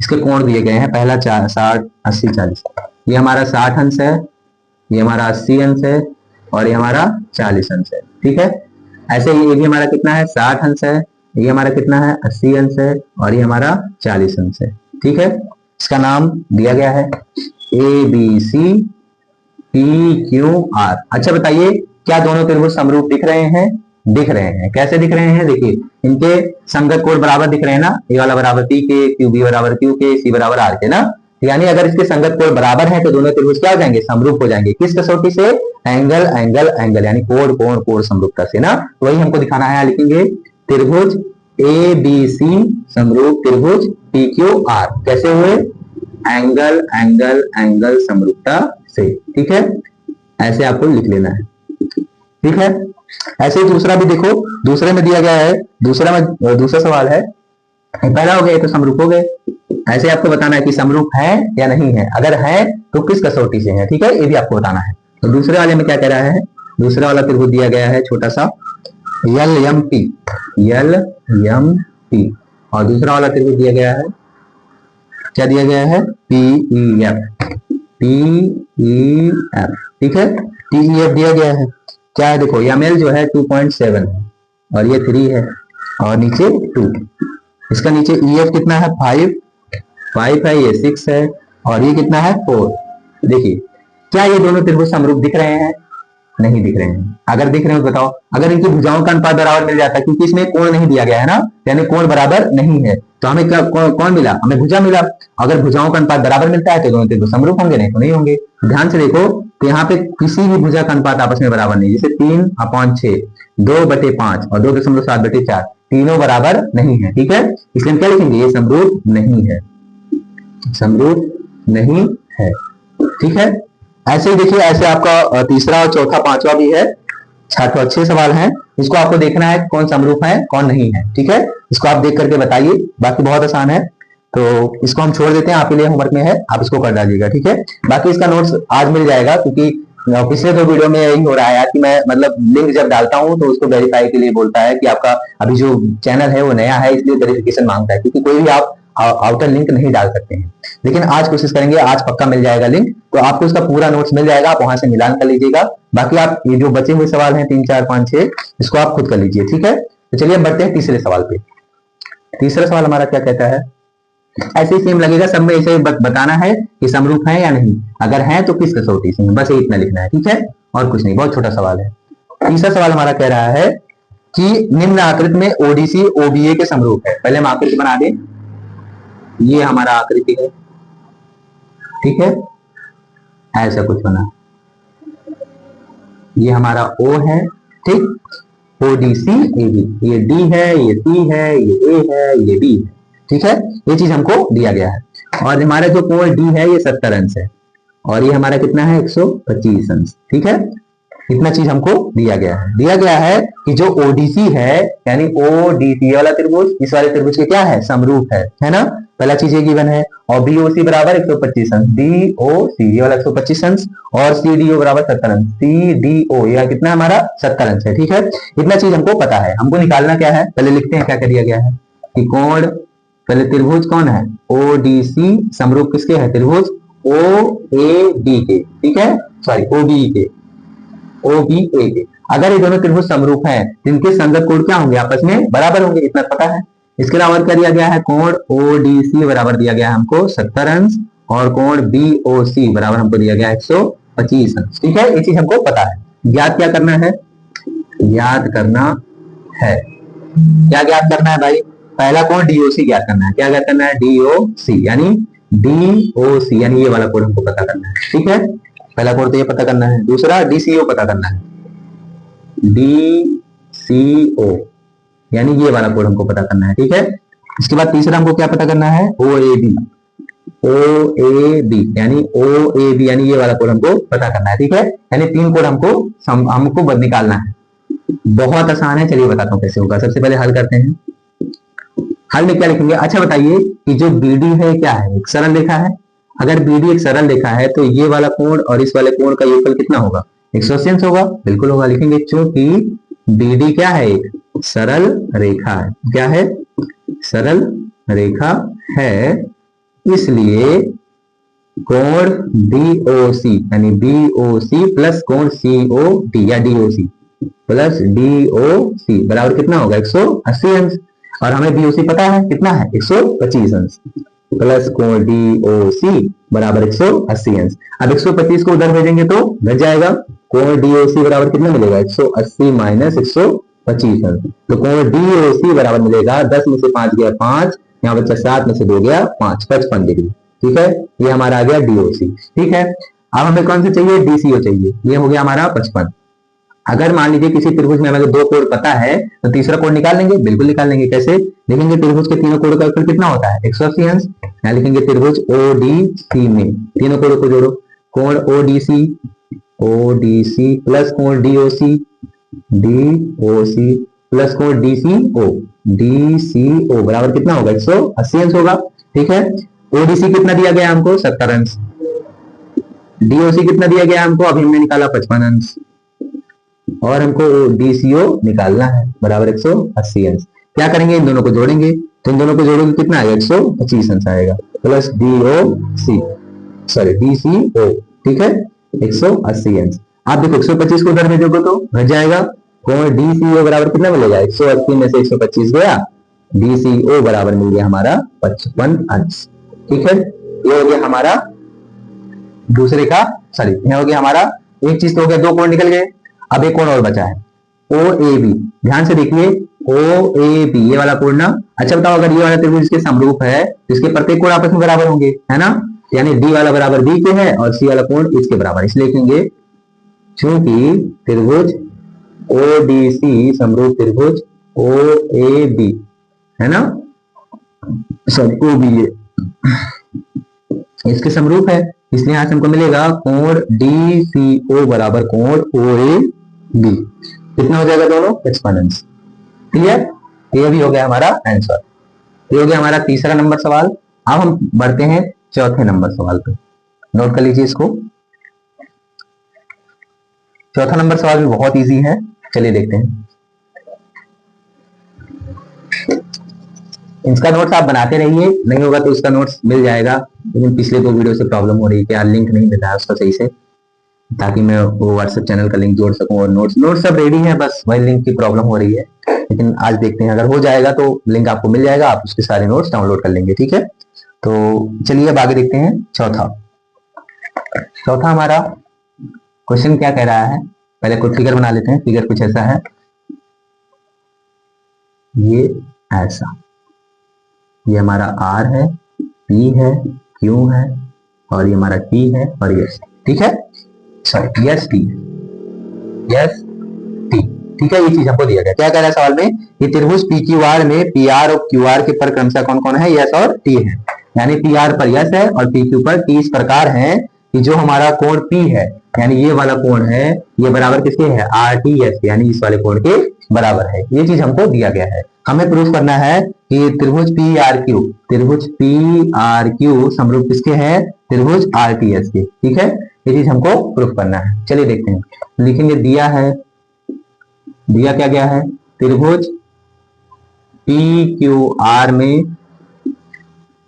इसके कोण दिए गए हैं। पहला 60 80 40, ये हमारा 60 अंश है, ये हमारा 80 अंश है और ये हमारा 40 अंश है, ठीक है। ऐसे ये भी हमारा कितना है? 60 अंश है, ये हमारा कितना है? 80 अंश है और ये हमारा 40 अंश है, ठीक है। इसका नाम दिया गया है A B C P Q R. अच्छा बताइए, क्या दोनों त्रिभुज समरूप दिख रहे हैं? दिख रहे हैं। कैसे दिख रहे हैं? देखिए इनके संगत कोण बराबर दिख रहे हैं ना, ये वाला बराबर पी के, क्यू बी बराबर क्यू के, सी बराबर आर के ना। यानी अगर इसके संगत कोण बराबर है तो दोनों त्रिभुज क्या हो जाएंगे? समरूप हो जाएंगे। किस कसौटी से? एंगल एंगल एंगल, यानी कोण कोण कोण समरूपता से ना। वही हमको दिखाना है, लिखेंगे त्रिभुज ए बी सी समरूप त्रिभुज पी क्यू आर। कैसे हुए? एंगल एंगल एंगल समरूपता से, ठीक है। ऐसे आपको लिख लेना है, ठीक है। ऐसे ही दूसरा भी देखो, दूसरे में दिया गया है, दूसरा सवाल है, पहला हो गया तो समरूप हो गए। ऐसे आपको बताना है कि समरूप है या नहीं है, अगर है तो किस कसौटी से है, ठीक है। ये भी आपको बताना है। तो दूसरे वाले में क्या कह रहा है? दूसरा वाला त्रिभुज दिया गया है छोटा सा यल एम पी, यल एम पी, और दूसरा वाला त्रिभुज दिया गया है, क्या दिया गया है? P E F, P E F, ठीक है। पी ई एफ दिया गया है, क्या है? देखो एम एल जो है 2.7 है और ये 3 है और नीचे 2। इसका नीचे ई एफ कितना है? 5 है, ये 6 है और ये कितना है? 4। देखिए क्या ये दोनों त्रिभुज समरूप दिख रहे हैं? नहीं दिख रहे हैं। अगर दिख रहे हो बताओ। अगर इनकी भुजाओं का अनुपात बराबर मिल जाता, क्योंकि इसमें कोण नहीं दिया गया है ना, यानी कोण बराबर नहीं है, तो हमें क्या कौन मिला? हमें भुजा मिला। अगर भुजाओं का अनुपात बराबर मिलता है तो दोनों त्रिभुज समरूप होंगे, नहीं तो नहीं होंगे। ध्यान से देखो तो यहाँ पे किसी भी भुजा का अनुपात आपस में बराबर नहीं, जैसे 3/6, 2/5 और 2.7/4, तीनों बराबर नहीं है, ठीक है। इसलिए हम क्या लिखेंगे? ये समरूप नहीं है, समरूप नहीं है, ठीक है। ऐसे ही देखिए, ऐसे आपका तीसरा और चौथा पांचवा भी है, 6 सवाल हैं। इसको आपको देखना है कौन समरूप है कौन नहीं है, ठीक है। इसको आप देख करके बताइए, बाकी बहुत आसान है, तो इसको हम छोड़ देते हैं, आपके लिए होमवर्क में है, आप इसको कर डालिएगा, ठीक है। बाकी इसका नोट्स आज मिल जाएगा, क्योंकि पिछले 2 वीडियो में यही हो रहा है कि मैं मतलब लिंक जब डालता हूं तो उसको वेरीफाई के लिए बोलता है कि आपका अभी जो चैनल है वो नया है, इसलिए वेरिफिकेशन मांगता है, क्योंकि कोई भी आप आउटर लिंक नहीं डाल सकते हैं। लेकिन आज कोशिश करेंगे, आज पक्का मिल जाएगा लिंक, तो आपको इसका पूरा नोट्स मिल जाएगा, आप वहां से मिलान कर लीजिएगा। बाकी आप ये जो बचे हुए सवाल हैं 3 4 5 6, इसको आप खुद कर लीजिए, ठीक है। तो चलिए हम बढ़ते हैं तीसरे सवाल पे। तीसरा सवाल हमारा क्या कहता है? ऐसे ही सेम लगेगा, सब में इसे बताना है कि समरूप है या नहीं, अगर है तो किस कसौटी से, बस इतना लिखना है, ठीक है, और कुछ नहीं, बहुत छोटा सवाल है। तीसरा सवाल हमारा कह रहा है कि निम्न आकृति में ओडीसी ओबीए के समरूप है। पहले हम आकृति बना दें, ये हमारा आकृति है, ठीक है, ऐसा कुछ बना। ये हमारा O है, ठीक, ODC AB, ये D है, ये C है, ये A है, ये B है, ठीक है, ये चीज हमको दिया गया है। और हमारा जो कोण D है ये 70 अंश है, और ये हमारा कितना है 125 अंश, ठीक है, इतना चीज हमको दिया गया है। दिया गया है कि जो ओडीसी है, यानी ओडीसी वाला त्रिभुज इस वाले त्रिभुज के क्या है, समरूप है ना, पहला चीज ये गिवन है। और बीओसी बराबर 125 अंश, बीओसी ये वाला 125 अंश, और सीडीओ बराबर 70 अंश, सीडीओ यह कितना हमारा 70 अंश है, ठीक है, इतना चीज हमको पता है। हमको निकालना क्या है, पहले लिखते हैं क्या कर दिया गया है कि कोण, पहले त्रिभुज कौन है, ओडीसी समरूप किसके है, त्रिभुज ओ ए बी के, ठीक है, सॉरी ओ बी के, ओ बी ए के। अगर ये दोनों त्रिभुज समरूप हैं तो इनके संगत कोण क्या होंगे, आपस में बराबर होंगे, इतना पता है। इसके अलावा क्या दिया गया है, कोण ओडीसी बराबर दिया गया है हमको 70 अंश, और कोण बीओसी बराबर हमको दिया गया है 125 अंश, ठीक है, ये चीज हमको पता है। ज्ञात क्या करना है, ज्ञात करना है, क्या ज्ञात करना है भाई, पहला कोण डीओसी ज्ञात करना है, क्या ज्ञात करना है, डीओसी, यानी डीओसी यानी ये वाला कोण हमको पता करना है, ठीक है, पहला कोण तो ये पता करना है। दूसरा डीसीओ पता करना है, डीसीओ यानी ये वाला कोण हमको पता करना है, ठीक है। इसके बाद तीसरा हमको क्या पता करना है, ओएबी, ओएबी यानी ओएबी यानी ये वाला कोण हमको पता करना है, ठीक है, यानी तीन कोण हमको निकालना है। बहुत आसान है, चलिए बताता हूँ कैसे होगा। सबसे पहले हल करते हैं, हल में क्या लिखेंगे, अच्छा बताइए कि जो बीडी है क्या है, एक सरल रेखा है। अगर बीडी एक सरल रेखा है तो ये वाला कोण और इस वाले कोण का योगफल कितना होगा, 180 अंश होगा, बिल्कुल होगा, लिखेंगे क्योंकि बीडी क्या है, एक सरल रेखा है, क्या है, सरल रेखा है, इसलिए कोण डीओसी यानी बीओसी प्लस कोण सीओडी या डीओसी प्लस डीओसी बराबर कितना होगा, 180 अंश, और हमें बीओसी पता है कितना है, 125 अंश, प्लस कोण डीओसी बराबर 180 अंश। अब 125 को उधर भेजेंगे तो घट जाएगा, कोण डीओसी बराबर कितना मिलेगा, 180 माइनस 125 अंश, तो कोण डीओसी बराबर मिलेगा 10 में से 5 गया 5, यहाँ बच्चा 7 में से 2 गया 5, 55 डिग्री, ठीक है, ये हमारा आ गया डीओसी, ठीक है। अब हमें कौन से चाहिए, डीसीओ चाहिए, ये हो गया हमारा 55। अगर मान लीजिए किसी त्रिभुज में हमें दो कोण पता है तो तीसरा कोण निकाल लेंगे, बिल्कुल निकाल लेंगे, कैसे लिखेंगे, त्रिभुज के तीनों कोण का योगफल कितना होता है, 180 अंश, यहाँ लिखेंगे त्रिभुज ओडीसी में तीनों कोणों को जोड़ो, कोण ओडीसी, ओडीसी प्लस कोण डीओसी, डीओसी प्लस कोण डीसीओ, डीसीओ बराबर कितना होगा, 180 अंश होगा, ठीक है। ओडीसी कितना दिया गया हमको, 70 अंश, डीओसी कितना दिया गया हमको, अभी हमने निकाला 55 अंश, और हमको डीसीओ निकालना है बराबर 180 अंश। क्या करेंगे, इन दोनों को जोड़ेंगे, तो इन दोनों को जोड़ोगे कितना आएगा, 125 अंश आएगा, प्लस डीओसी सॉरी डीसीओ, ठीक है, 180 अंश। आप देखो 125 को उधर भेजोगे तो घट जाएगा, कोण डीसीओ बराबर कितना मिलेगा, 180 में से 125 गया, डीसीओ बराबर मिल गया हमारा 55 अंश, ठीक है। ये हो गया हमारा दूसरे का, सॉरी ये हो गया हमारा, एक चीज तो हो गया, दो कोण निकल गए, अब एक कोण और बचा है, ओ ए बी, ध्यान से देखिए, ओ ए बी ये वाला कोण ना, अच्छा बताओ अगर ये वाला त्रिभुज इसके समरूप है तो इसके प्रत्येक कोण आपस में बराबर होंगे, है ना, यानी डी वाला बराबर बी के है और सी वाला कोण इसके बराबर, इसलिए लिखेंगे क्योंकि त्रिभुज ओ डी सी समरूप त्रिभुज ओ ए बी है ना, सॉरी ओ बी इसके समरूप है, इसलिए यहां से हमको मिलेगा कोण डी सी ओ बराबर कोण ओ ए बी, कितना हो जाएगा दोनों, 55 अंश, क्लियर। ये भी हो गया हमारा आंसर, ये हो गया हमारा तीसरा नंबर सवाल। अब हम बढ़ते हैं चौथे नंबर सवाल पे, नोट कर लीजिए इसको। चौथा नंबर सवाल भी बहुत इजी है, चलिए देखते हैं। इसका नोट्स आप बनाते रहिए, नहीं होगा तो इसका नोट्स मिल जाएगा, लेकिन पिछले दो वीडियो से प्रॉब्लम हो रही है कि यार लिंक नहीं मिल रहा है उसका सही से, ताकि मैं वो व्हाट्सएप चैनल का लिंक जोड़ सकूं, और नोट्स सब रेडी है, बस वही लिंक की प्रॉब्लम हो रही है। लेकिन आज देखते हैं, अगर हो जाएगा तो लिंक आपको मिल जाएगा, आप उसके सारे नोट्स डाउनलोड कर लेंगे, ठीक है। तो चलिए अब आगे देखते हैं चौथा हमारा क्वेश्चन क्या कह रहा है, पहले कुछ फिगर बना लेते हैं। फिगर कुछ ऐसा है, ये ऐसा, ये हमारा R है, P है, Q है, और ये हमारा T है, और ये ठीक है, sorry yes T, S T. ठीक है, ये चीज हमको दिया गया। क्या कह रहा है सवाल में, ये त्रिभुज पी क्यू आर में पी आर और क्यू आर के पर क्रमशः कौन कौन है, यस और टी है। यानी पी आर पर यस है और पी क्यू पर टी इस प्रकार है कि जो हमारा कोण पी है, यानी ये वाला कोण है, ये बराबर किसके है, आर टी एस, यानी इस वाले कोण के बराबर है। ये चीज हमको दिया गया है। हमें प्रूफ करना है कि त्रिभुज पी आर क्यू समरूप किसके है, त्रिभुज आर टी एस के। ठीक है, ये चीज हमको प्रूफ करना है। चलिए देखते हैं, लिखेंगे दिया है, दिया क्या गया है, त्रिभुज पी क्यू आर में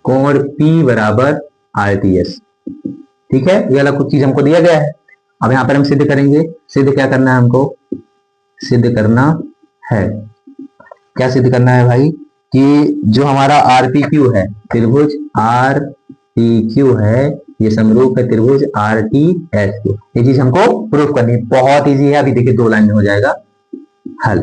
कोण P बराबर आर टी एस। ठीक है, ये वाला कुछ चीज हमको दिया गया है। अब यहां पर हम सिद्ध करेंगे। सिद्ध क्या करना है हमको, सिद्ध करना है, क्या सिद्ध करना है भाई, कि जो हमारा आर पी क्यू है, त्रिभुज आर पी क्यू है, ये समरूप है त्रिभुज आर टी एस के। ये चीज हमको प्रूफ करनी है, बहुत इजी है। अभी देखिए 2 लाइन में हो जाएगा हल।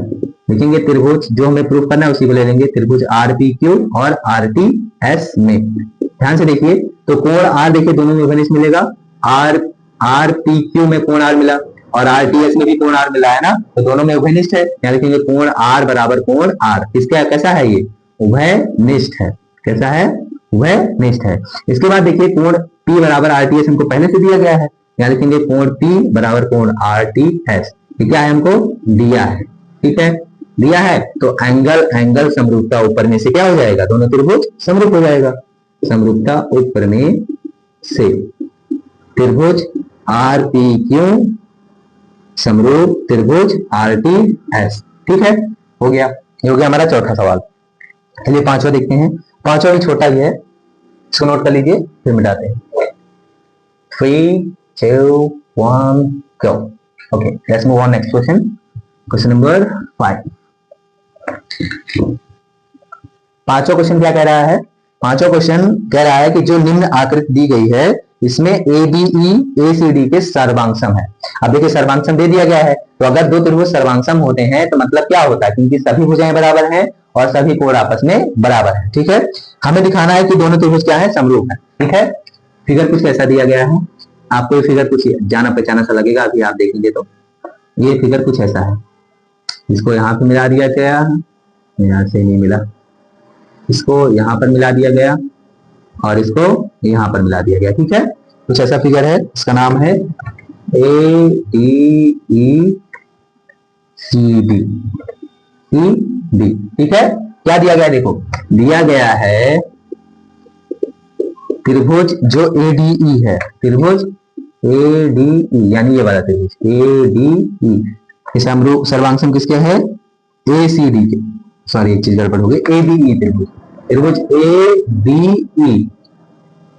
लिखेंगे त्रिभुज, जो हमें प्रूफ करना है उसी को ले लेंगे, त्रिभुज आर पी क्यू और आर टी एस में। ध्यान से देखिए, तो कोण आर देखिए दोनों में घनिष्ठ मिलेगा। आर पी क्यू में कोण आर मिला और आर टी एस में भी कोण आर मिला है ना, तो दोनों में उभयनिष्ठ है। यहाँ लिखेंगे कोण आर बराबर कोण आर, इसका कैसा है, ये उभयनिष्ठ है। कैसा है, उभयनिष्ठ है। इसके बाद देखिए कोण P बराबर आर टी एस हमको पहले से दिया गया है। यहाँ लिखेंगे कोण P बराबर कोण आर टी एस, क्या है, हमको दिया है। ठीक है, दिया है तो एंगल समरूपता ऊपर में से क्या हो जाएगा, दोनों त्रिभुज समरूप हो जाएगा। समरूपता ऊपर में से त्रिभुज आर पी क्यू समरूप त्रिभुज आर टी एस। ठीक है, हो गया। ये हो गया हमारा चौथा सवाल। चलिए 5वां देखते हैं। 5वां भी छोटा ही है, इसको नोट कर लीजिए, फिर मिटाते हैं। 3, 2, 1 go। Okay, let's move on next question. Question number 5। 5वां क्वेश्चन क्या कह रहा है, 5वां क्वेश्चन कह रहा है कि जो निम्न आकृति दी गई है इसमें ABE ACD के सर्वांगसम है। अब देखिए सर्वांगसम दे दिया गया है, तो अगर दो त्रिभुज सर्वांगसम होते हैं तो मतलब क्या होता है, क्योंकि सभी भुजाएं बराबर हैं और सभी कोण आपस में बराबर है। ठीक है, हमें दिखाना है कि दोनों त्रिभुज क्या है, समरूप है। ठीक है, फिगर कुछ कैसा दिया गया है, आपको ये फिगर कुछ जाना पहचाना सा लगेगा, अभी आप देखेंगे तो ये फिगर कुछ ऐसा है। इसको यहाँ पे मिला दिया गया, यहाँ से नहीं मिला, इसको यहाँ पर मिला दिया गया और इसको यहाँ पर मिला दिया गया। ठीक है, कुछ ऐसा फिगर है, इसका नाम है ADE CD। ठीक है, क्या दिया गया, देखो दिया गया है त्रिभुज जो ADE है, त्रिभुज ADE यानी ये वाला त्रिभुज ADE, इस समरूप सर्वांगसम किसके है, ACD के, सॉरी एक चीज गड़बड़ हो गई, ABE त्रिभुज, त्रिभुज ABE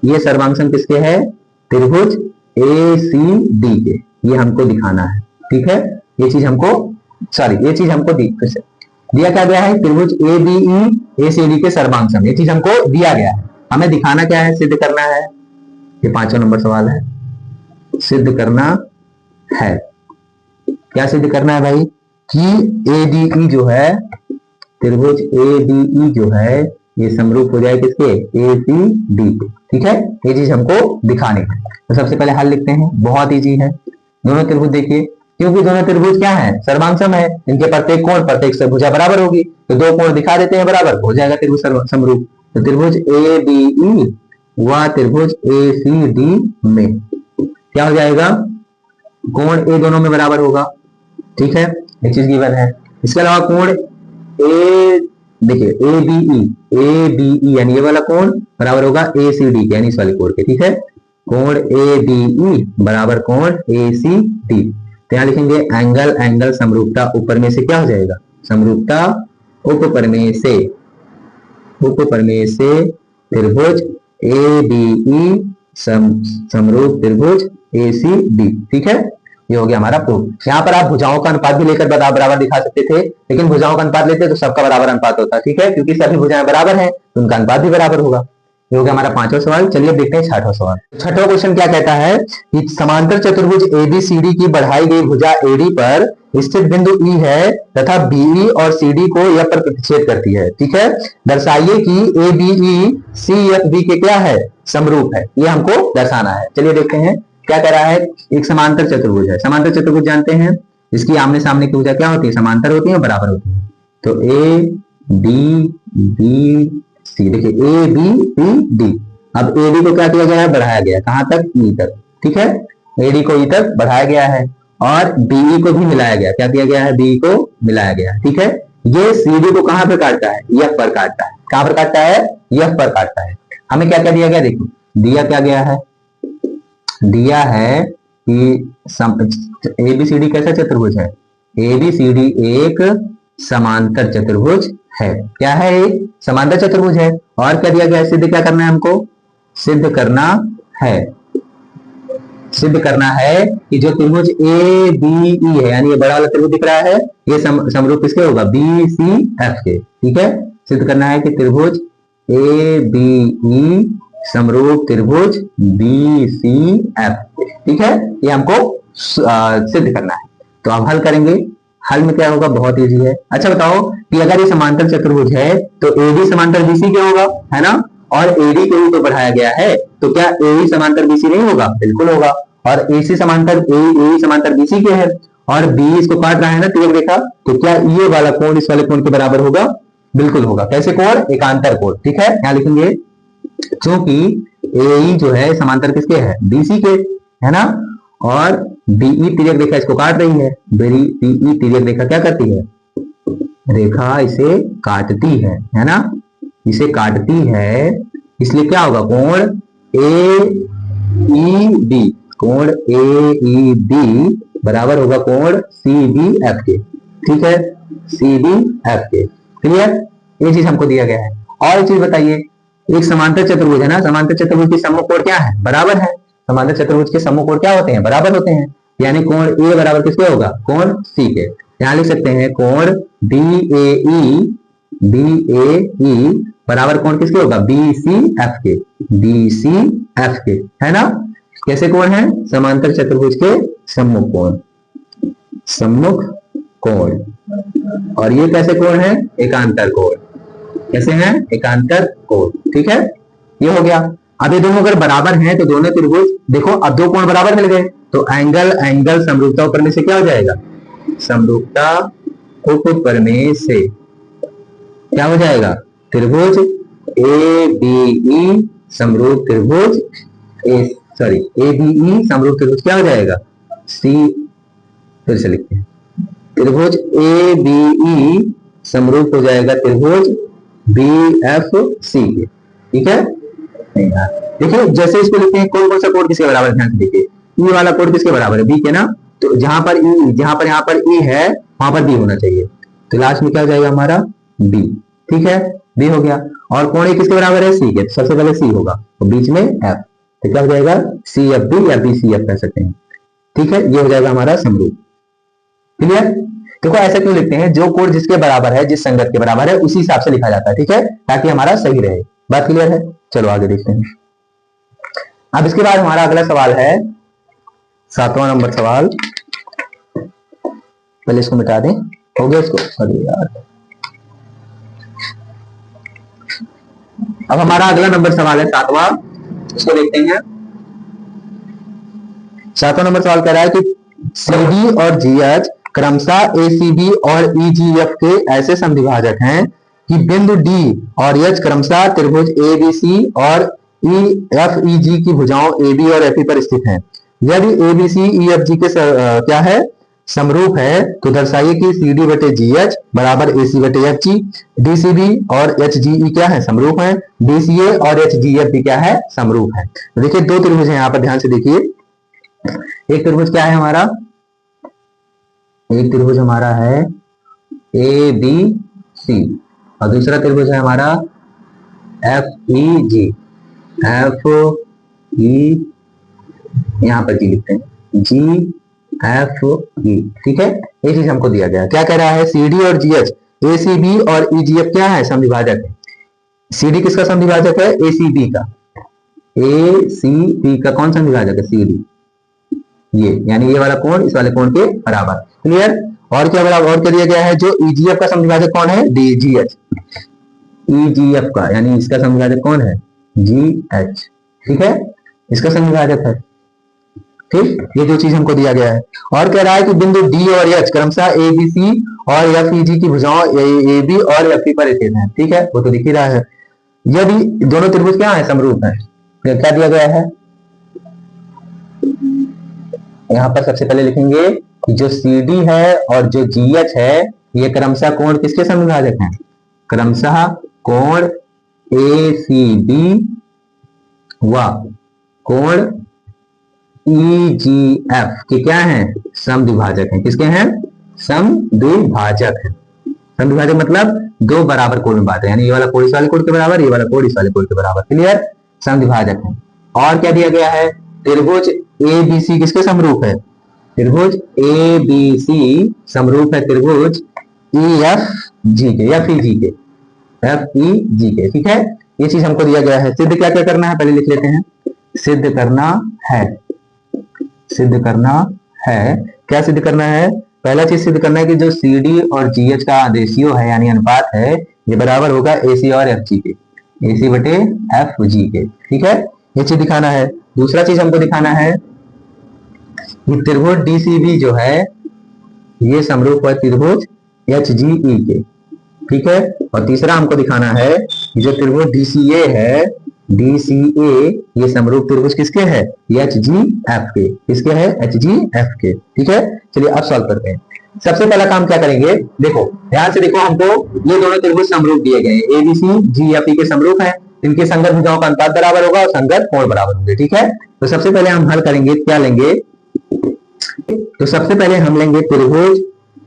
ये सर्वांगसम किसके है, त्रिभुज ACD के। ये हमको दिखाना है। ठीक है, ये चीज हमको दिया क्या गया है, त्रिभुज ABE ACD के सर्वांगसम, ये चीज हमको दिया गया है। हमें दिखाना क्या है, सिद्ध करना है। ये 5वां नंबर सवाल है, सिद्ध करना है। क्या सिद्ध करना है भाई, कि ADE जो है, त्रिभुज ADE जो है ये समरूप हो जाए किसके, ACD। ठीक है, ये चीज हमको दिखानी है। तो सबसे पहले हल लिखते हैं, बहुत इजी है। दोनों त्रिभुज देखिए, क्योंकि दोनों त्रिभुज क्या है, सर्वांगसम है, इनके प्रत्येक कोण प्रत्येक से भुजा बराबर होगी, तो दो कोण दिखा देते हैं बराबर, हो जाएगा त्रिभुज समरूप। तो त्रिभुज ABE व त्रिभुज ACD में क्या हो जाएगा, कोण A दोनों में बराबर होगा। ठीक है, एक चीज गिवन है। इसके अलावा कोण देखिए ABE यानी ये वाला कोण बराबर होगा ACD के, यानी इस वाले कोण के। ठीक है, कोण ABE बराबर कोण ACD। तो यहाँ लिखेंगे एंगल समरूपता ऊपर में से क्या हो जाएगा, समरूपता ऊपर में से त्रिभुज ABE समरूप त्रिभुज ACD। ठीक है, ये हो गया हमारा प्रूफ। यहाँ पर आप भुजाओं का अनुपात भी लेकर बराबर दिखा सकते थे, लेकिन भुजाओं का अनुपात लेते तो सबका बराबर अनुपात होता। ठीक है, क्योंकि सभी भुजाएं बराबर हैं तो उनका अनुपात भी बराबर होगा। ये हो गया हमारा 5वां सवाल। चलिए अब देखते हैं 6वां सवाल। 6वां क्वेश्चन क्या कहता है कि समांतर चतुर्भुज ABCD की बढ़ाई गई भुजा AD पर स्थित बिंदु E है तथा BE और CD को यह पर प्रतिच्छेद करती है। ठीक है, दर्शाइए कि ABE CFB के क्या है, समरूप है। ये हमको दर्शाना है। चलिए देखते हैं क्या कह रहा है। एक समांतर चतुर्भुज है, समांतर चतुर्भुज जानते हैं, इसकी आमने सामने की भुजा क्या होती है, समांतर होती है, बराबर होती है। तो ए डी बी सी, देखिए ए बी सी डी। अब ए डी को क्या किया गया है, बढ़ाया गया, कहां तक, ई तक, ठीक है, ए डी को ई तक बढ़ाया गया है, और बीई को भी मिलाया गया, क्या किया गया है, बी को मिलाया गया, ठीक है। ये सी डी को कहां पर काटता है, एफ पर काटता है, कहां पर काटता है, एफ पर काटता है। हमें क्या क्या दिया गया, देखो दिया क्या गया है, दिया है कि एबीसीडी कैसा चतुर्भुज है, एबीसीडी एक समांतर चतुर्भुज है, क्या है, एक समांतर चतुर्भुज है। और क्या दिया गया है, सिद्ध क्या करना है हमको, सिद्ध करना है, सिद्ध करना है कि जो त्रिभुज ए बी ई है, यानी ये बड़ा वाला त्रिभुज दिख रहा है, ये समरूप किसके होगा, बी सी एफ के, ठीक है। सिद्ध करना है कि त्रिभुज ए बी ई समरूप त्रिभुज बी सी एफ, ठीक है, ये हमको सिद्ध करना है। तो अब हल करेंगे, हल में क्या होगा, बहुत इजी है। अच्छा बताओ कि अगर ये समांतर चतुर्भुज है तो एडी समांतर बीसी क्या होगा, है ना, और एडी को भी तो बढ़ाया गया है, तो क्या एई समांतर बीसी नहीं होगा, बिल्कुल होगा। और एसी समांतर ए समांतर बीसी के है, और बी इसको काट रहा है ना तिर्यक रेखा, तो क्या ये वाला कोण इस वाले कोण के बराबर होगा, बिल्कुल होगा। कैसे कोण, एकांतर कोण, ठीक है। यहाँ लिखेंगे क्योंकि एई जो है समांतर किसके है, बीसी के, है ना, और बीई तिर्यक रेखा इसको काट रही है, बीई तिर्यक रेखा क्या करती है, रेखा इसे काटती है ना, इसे काटती है, इसलिए क्या होगा, कोण ए ई बी, कोण ए ई बी बराबर होगा कोण सी बी एफ के, ठीक है, सी बी एफ के, क्लियर। ये चीज हमको दिया गया है। और एक चीज बताइए, एक समांतर चतुर्भुज है ना, समांतर चतुर्भुज की सम्मुख कोण क्या है, बराबर है, समांतर चतुर्भुज के सम्मुख कोण क्या होते हैं, बराबर होते हैं, यानी कोण ए बराबर किसके होगा, कोण सी के। यहां लिख सकते हैं कोण बी ए ई बराबर कोण किसके होगा, बी सी एफ के, बी सी एफ के, है ना। कैसे कोण है, समांतर चतुर्भुज के सम्मुख कोण, सम्मुख कोण, और ये कैसे कोण है, एकांतर कोण, कैसे हैं, एकांतर कोण, ठीक है, ये हो गया। अब ये दोनों अगर बराबर हैं तो दोनों त्रिभुज, देखो अब दो कोण बराबर मिल गए, तो एंगल एंगल समरूपता उपरने से क्या हो जाएगा, समरूपता उपरने से क्या हो जाएगा, त्रिभुज ए बी ई समरूप त्रिभुज ए बी ई समरूप त्रिभुज क्या हो जाएगा, सी, फिर से लिखते हैं, त्रिभुज ए बी ई समरूप हो जाएगा त्रिभुज बी एफ सी के, ठीक है। देखिए जैसे इसको लिखते हैं, कौन कौन सा कोण किसके बराबर, ध्यान से देखिए, ई वाला कोण किसके बराबर है, बी के ना, तो जहां पर ई, यहाँ पर ई है वहां पर बी होना चाहिए, तो लास्ट में क्या हो जाएगा हमारा, बी, ठीक है, बी हो गया। और कोण ए किसके बराबर है, सी के, तो सबसे पहले सी होगा, तो बीच में एफ, तो क्या हो जाएगा, सी एफ बी या बी सी एफ कह सकते हैं, ठीक है, ये हो जाएगा हमारा समरूप, क्लियर। देखो ऐसा क्यों लिखते हैं, जो कोण जिसके बराबर है, जिस संगत के बराबर है, उसी हिसाब से लिखा जाता है, ठीक है, ताकि हमारा सही रहे, बात क्लियर है। चलो आगे देखते हैं। अब इसके बाद हमारा अगला सवाल है 7वां नंबर सवाल, पहले इसको मिटा दें, हो गया इसको, अरे यार। अब हमारा अगला नंबर सवाल है 7वां, इसको देखते हैं। 7वां नंबर सवाल कह रहा है कि CD और GH क्रमशः ACB और EGF के ऐसे समद्विभाजक हैं कि बिंदु D और H क्रमशः त्रिभुज ABC और EFEG की भुजाओं AB और FE पर स्थित हैं। यदि ABC EFG के क्या है, समरूप है, तो दर्शाइए कि CD बटे GH बराबर AC बटे FG, DCB और HGE क्या है, समरूप है, DCA और HGF भी क्या है, समरूप है। तो देखिए दो त्रिभुज हैं यहाँ पर, ध्यान से देखिए, एक त्रिभुज क्या है हमारा, एक त्रिभुज हमारा है ए बी सी, और दूसरा त्रिभुज है हमारा एफ ई जी, एफ ई, यहां पर जी लिखते हैं, जी एफ ई, ठीक है। ये चीज हमको दिया गया, क्या कह रहा है, सी डी और जी एच, ए सी बी और ई जी एफ क्या है, समद्विभाजक है। सी डी किसका समद्विभाजक है, ए सी बी का, ए सी बी का कौन समद्विभाजक है, सी डी, ये, यानी ये वाला कोण इस वाले कोण के बराबर, क्लियर। और क्या बराबर, और क्या दिया गया है, जो ईजीएफ का समद्विभाजक कौन है, डीजीएच, ईजीएफ का, यानी इसका समद्विभाजक कौन है, जीएच, ठीक है, इसका समद्विभाजक है। ठीक, ये जो चीज हमको दिया गया है। और कह रहा है कि बिंदु डी और एच क्रमशः ए बी सी और एफ ई जी की भुजाओं ए बी और एफ ई पर स्थित है। ठीक है, वो तो दिख ही रहा है। यदि दोनों त्रिभुज क्या है, समरूप है, तो क्या दिया गया है, यहाँ पर सबसे पहले लिखेंगे कि जो सी डी है और जो जी एच है ये क्रमशः कोण किसके समविभाजक हैं, क्रमशः कोण ए सी बी व कोण ई जी एफ के क्या है, समद्विभाजक हैं। किसके हैं, समद्विभाजक है। समद्विभाजक मतलब दो बराबर कोण में बांटे, यानी ये वाला कोण इस वाले कोण के बराबर, ये वाला कोण इस वाले कोण के बराबर। क्लियर, समद्विभाजक है। और क्या दिया गया है, त्रिभुज ए बी सी किसके समरूप है, त्रिभुज ए बी सी समरूप है त्रिभुज ई एफ जी के, एफ ई जी के, एफ ई जी के। ठीक है, ये चीज हमको दिया गया है। सिद्ध क्या क्या करना है, पहले लिख लेते हैं। सिद्ध करना है, सिद्ध करना है, क्या सिद्ध करना है, पहला चीज सिद्ध करना है कि जो सी डी और जी एच का रेशियो है यानी अनुपात है, ये बराबर होगा ए सी और एफ जी के, ए सी बटे एफ जी के। ठीक है, ये चीज दिखाना है। दूसरा चीज हमको दिखाना है कि त्रिभुज डी सी बी जो है ये समरूप है त्रिभुज एच जी ई के। ठीक है, और तीसरा हमको दिखाना है कि जो त्रिभुज डी सी ए है, डी सी ए ये समरूप त्रिभुज किसके है, एच जी एफ के, किसके है, एच जी एफ के। ठीक है, चलिए अब सॉल्व करते हैं। सबसे पहला काम क्या करेंगे, देखो ध्यान से देखो, हमको ये दोनों त्रिभुज समरूप दिए गए, ए बी सी जी एफ ई के समरूप है, इनके संगत भुजाओं का अनुपात बराबर होगा और संगत कोण बराबर होंगे। ठीक है, तो सबसे पहले हम हल करेंगे, क्या लेंगे, तो सबसे पहले हम लेंगे त्रिभुज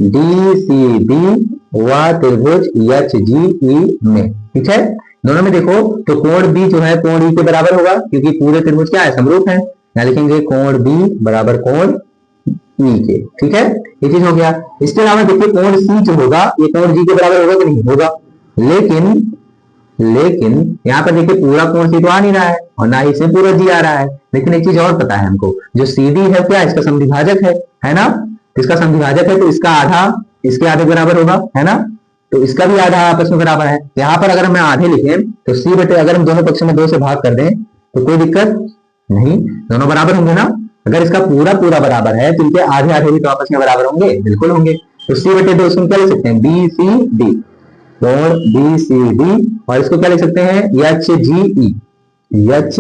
डी सी बी व त्रिभुज एच जी ई में। ठीक है, दोनों में देखो तो कोण बी जो है कोण ई के बराबर होगा, क्योंकि पूरे त्रिभुज क्या है, समरूप है। यहाँ लिखेंगे कोण बी बराबर कोण ई के। ठीक है, ये चीज हो गया। इसके अलावा देखिए कोण सी जो होगा ये कोण जी के बराबर होगा कि नहीं होगा, लेकिन यहाँ पर देखिए पूरा कोण सी तो आ नहीं रहा है और ना ही इसमें पूरा जी आ रहा है। लेकिन एक चीज और पता है हमको, जो सी डी है क्या, इसका समद्विभाजक है ना, इसका समद्विभाजक है तो इसका आधा इसके आधे बराबर होगा, है ना, तो इसका भी आधा आपस में बराबर है। यहाँ पर अगर हम आधे लिखें तो सी बटे, अगर हम दोनों पक्ष में 2 से भाग कर दें तो कोई दिक्कत नहीं, दोनों बराबर होंगे ना। अगर इसका पूरा पूरा बराबर है तो इनके आधे आधे भी तो आपस में बराबर होंगे, बिल्कुल होंगे। तो सी बटे 2 इसको क्या लिख सकते हैं, बी सी डी, कोण बी सी डी, और इसको क्या लिख सकते हैं, एच जी ई, एच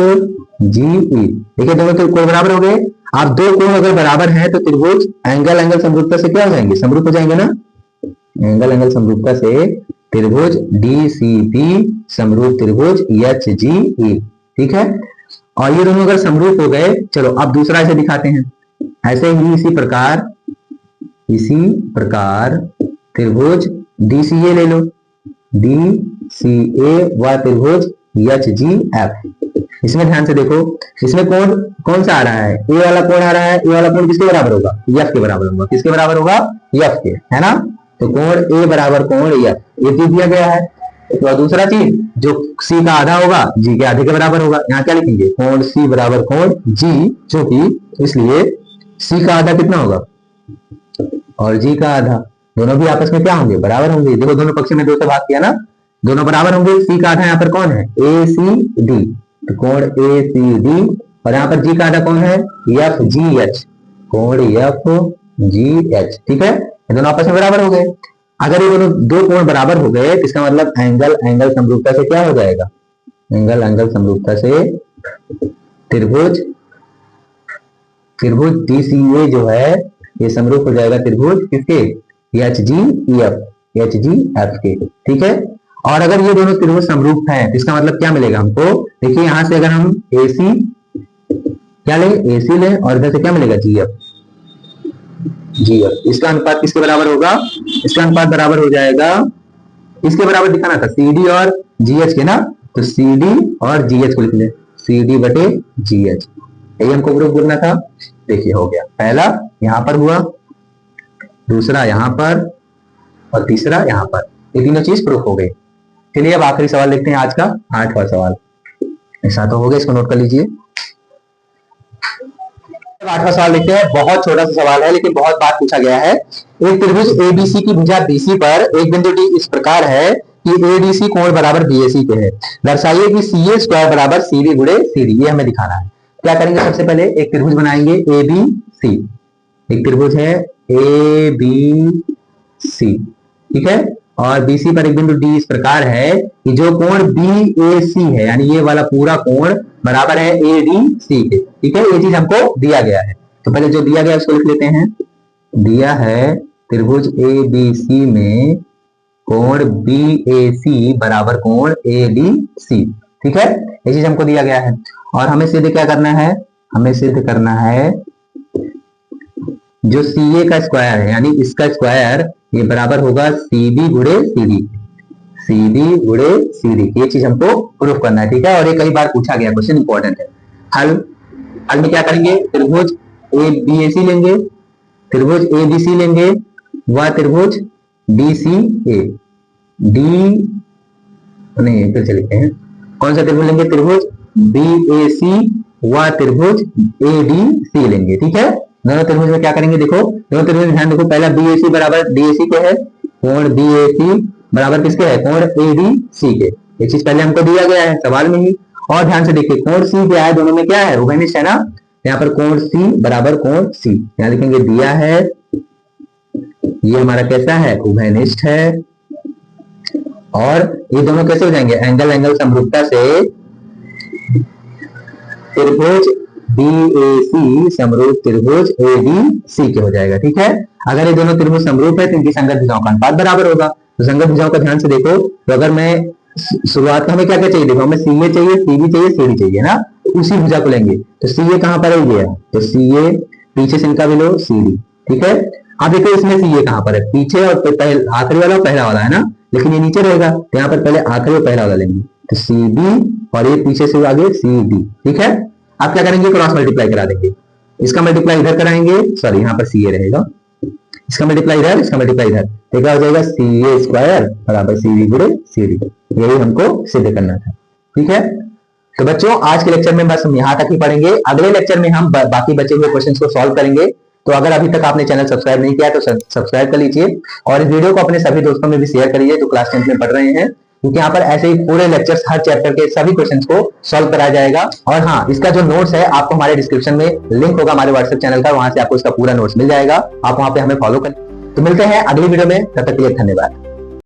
जी ई। देखिए दोनों तो कोण बराबर हो गए। आप दो कोण अगर बराबर हैं तो त्रिभुज एंगल एंगल समरूपता से क्या हो जाएंगे, समरूप हो जाएंगे ना, एंगल एंगल समरूपता से त्रिभुज डी सी बी समरूप त्रिभुज एच जी ई। ठीक है, और ये दोनों अगर समरूप हो गए, चलो अब दूसरा ऐसे दिखाते हैं। ऐसे ही इसी प्रकार त्रिभुज डी सी ए ले लो, डी सी ए व त्रिभुज एच जी एफ। इसमें ध्यान से देखो, इसमें कोण कौन सा आ रहा है, ए वाला कोण आ रहा है, ए वाला कोण किसके बराबर होगा, एफ के बराबर होगा, किसके बराबर होगा, एफ के, है ना। तो कोण ए बराबर कोण एफ, ये चीज दिया गया है। तो दूसरा चीज जो सी का आधा होगा जी के आधे के बराबर होगा, यहाँ क्या लिखेंगे, कोण सी बराबर कोण जी, जो कि इसलिए सी का आधा कितना होगा और जी का आधा, दोनों भी आपस में क्या होंगे, बराबर होंगे। देखो दोनों पक्ष में 2 से भाग किया ना, दोनों बराबर होंगे। सी का आधा यहाँ पर कौन है, ए सी डी, तो कोण ए सी डी, और यहाँ पर जी का आधा कौन है, एफ जी एच, कोण एफ जी एच। ठीक है, दोनों आपस में बराबर हो गए। अगर ये दोनों दो कोण बराबर हो गए तो इसका मतलब एंगल एंगल समरूपता से क्या हो जाएगा, एंगल एंगल समरूपता से त्रिभुज डी सी ए जो है ये समरूप हो जाएगा त्रिभुज किसके, H G F, H G F के। ठीक है, और अगर ये दोनों त्रिभुज समरूप हैं तो इसका मतलब क्या मिलेगा हमको, देखिए यहां से अगर हम ए सी क्या ले, ए सी ले, और इधर से क्या मिलेगा, जी एफ, जी एफ। इसका अनुपात किसके बराबर होगा, इसका अनुपात बराबर हो जाएगा, इसके बराबर दिखाना था सी डी और जी एच के ना, तो सी डी और जी एच को लिख ले, सी डी बटे जी एच, यही हमको प्रूफ करना था। देखिए हो गया, पहला यहां पर हुआ, दूसरा यहां पर, और तीसरा यहां पर, ये तीनों चीज प्रूफ हो गई। चलिए अब आखिरी सवाल देखते हैं, आज का 8वां सवाल। ऐसा तो हो गया, इसको नोट कर लीजिए। 8वां सवाल देखते हैं, बहुत छोटा सा सवाल है लेकिन बहुत बार पूछा गया है। एक त्रिभुज एबीसी की भुजा बीसी पर एक बिंदु डी इस प्रकार है कि एडीसी कोण बराबर बीएसी के है। दर्शाइए कि सी ए स्क्वायर बराबर सी बी गुणे सी डी, ये हमें दिखाना है। क्या करेंगे, सबसे पहले एक त्रिभुज बनाएंगे ए बी सी। एक त्रिभुज है ए बी सी, ठीक है, और बीसी पर एक बिंदु डी इस प्रकार है कि जो कोण बी ए सी है, यानी ये वाला पूरा कोण बराबर है ए डी सी के, ठीक है। ये चीज हमको दिया गया है, तो पहले जो दिया गया उसको लिख लेते हैं। दिया है त्रिभुज ए बी सी में कोण बी ए सी बराबर कोण ए डी सी, ठीक है, ये चीज हमको दिया गया है। और हमें सिद्ध क्या करना है, हमें सिद्ध करना है जो सी ए का स्क्वायर है, यानी इसका स्क्वायर ये बराबर होगा सी बी गुणे सी डी, सी बी गुणे सी डी, ये चीज हमको प्रूफ करना है, ठीक है। और ये कई बार पूछा गया क्वेश्चन, इंपॉर्टेंट है। हल में क्या करेंगे, त्रिभुज ए बी ए सी लेंगे, त्रिभुज ए बी सी लेंगे, व त्रिभुज डी सी ए डी नहीं, फिर से लिखते हैं, कौन सा त्रिभुज लेंगे, त्रिभुज बी ए सी व त्रिभुज ए डी सी लेंगे, ठीक है। दोनों त्रिभुज में क्या करेंगे, देखो दोनों त्रिभुज में ध्यान देखो, पहला बी ए सी बराबर डी ए सी के है, कोण बी ए सी बराबर किसके है, कोण ए डी सी के, ये चीज पहले हमको दिया गया है सवाल में ही। और ध्यान से देखिए कोण सी क्या है, दोनों में क्या है, उभयनिष्ठ है ना, यहाँ पर कोण सी बराबर कोण सी, यहाँ लिखेंगे दिया है, ये हमारा कैसा है, उभयनिष्ठ है। और ये दोनों कैसे हो जाएंगे, एंगल एंगल समरूपता से त्रिभुज बी ए सी समरूप त्रिभुज ए डी सी के हो जाएगा, ठीक है। अगर ये दोनों त्रिभुज समरूप है तो इनकी संगत भुजाओं का अनुपात बराबर होगा। तो संगत भुजाओं का ध्यान से देखो, तो अगर मैं शुरुआत में हमें क्या क्या चाहिए, देखो हमें सी ए चाहिए, सी बी चाहिए, सी डी चाहिए ना, तो उसी भुजा को लेंगे। तो सी ए कहां पर है, ये तो सी ए पीछे से इनका भी लो सी डी, ठीक है। अब देखो इसमें सी ए कहां पर है, पीछे और आखिरी वाला पहला वाला है ना, लेकिन ये नीचे रहेगा, तो यहाँ पर पहले आखिरी और पहला वाला लेंगे, तो सी बी और ये पीछे से आगे सी डी, ठीक है। आप क्या करेंगे, क्रॉस मल्टीप्लाई करा देंगे, इसका मल्टीप्लाई इधर कराएंगे, सॉरी यहाँ पर सी ए रहेगा, इसका मल्टीप्लाई इधर, इसका मल्टीप्लाई इधर, तो क्या हो जाएगा, सी ए स्क्वायर बराबर सी बी गुणे सी डी, यही हमको सिद्ध करना था, ठीक है। तो बच्चों आज के लेक्चर में बस हम यहाँ तक ही पढ़ेंगे, अगले लेक्चर में हम बाकी बचे हुए क्वेश्चंस को सॉल्व करेंगे। तो अगर अभी तक आपने चैनल सब्सक्राइब नहीं किया तो सब्सक्राइब कर लीजिए, और इस वीडियो को अपने सभी दोस्तों में भी शेयर करिए जो क्लास 10th में पढ़ रहे हैं, क्योंकि यहाँ पर ऐसे ही पूरे लेक्चर्स हर चैप्टर के सभी क्वेश्चंस को सॉल्व कराया जाएगा। और हाँ, इसका जो नोट्स है आपको हमारे डिस्क्रिप्शन में लिंक होगा हमारे व्हाट्सएप चैनल का, वहां से आपको इसका पूरा नोट्स मिल जाएगा, आप वहां पे हमें फॉलो करें। तो मिलते हैं अगली वीडियो में, तब तक के लिए धन्यवाद।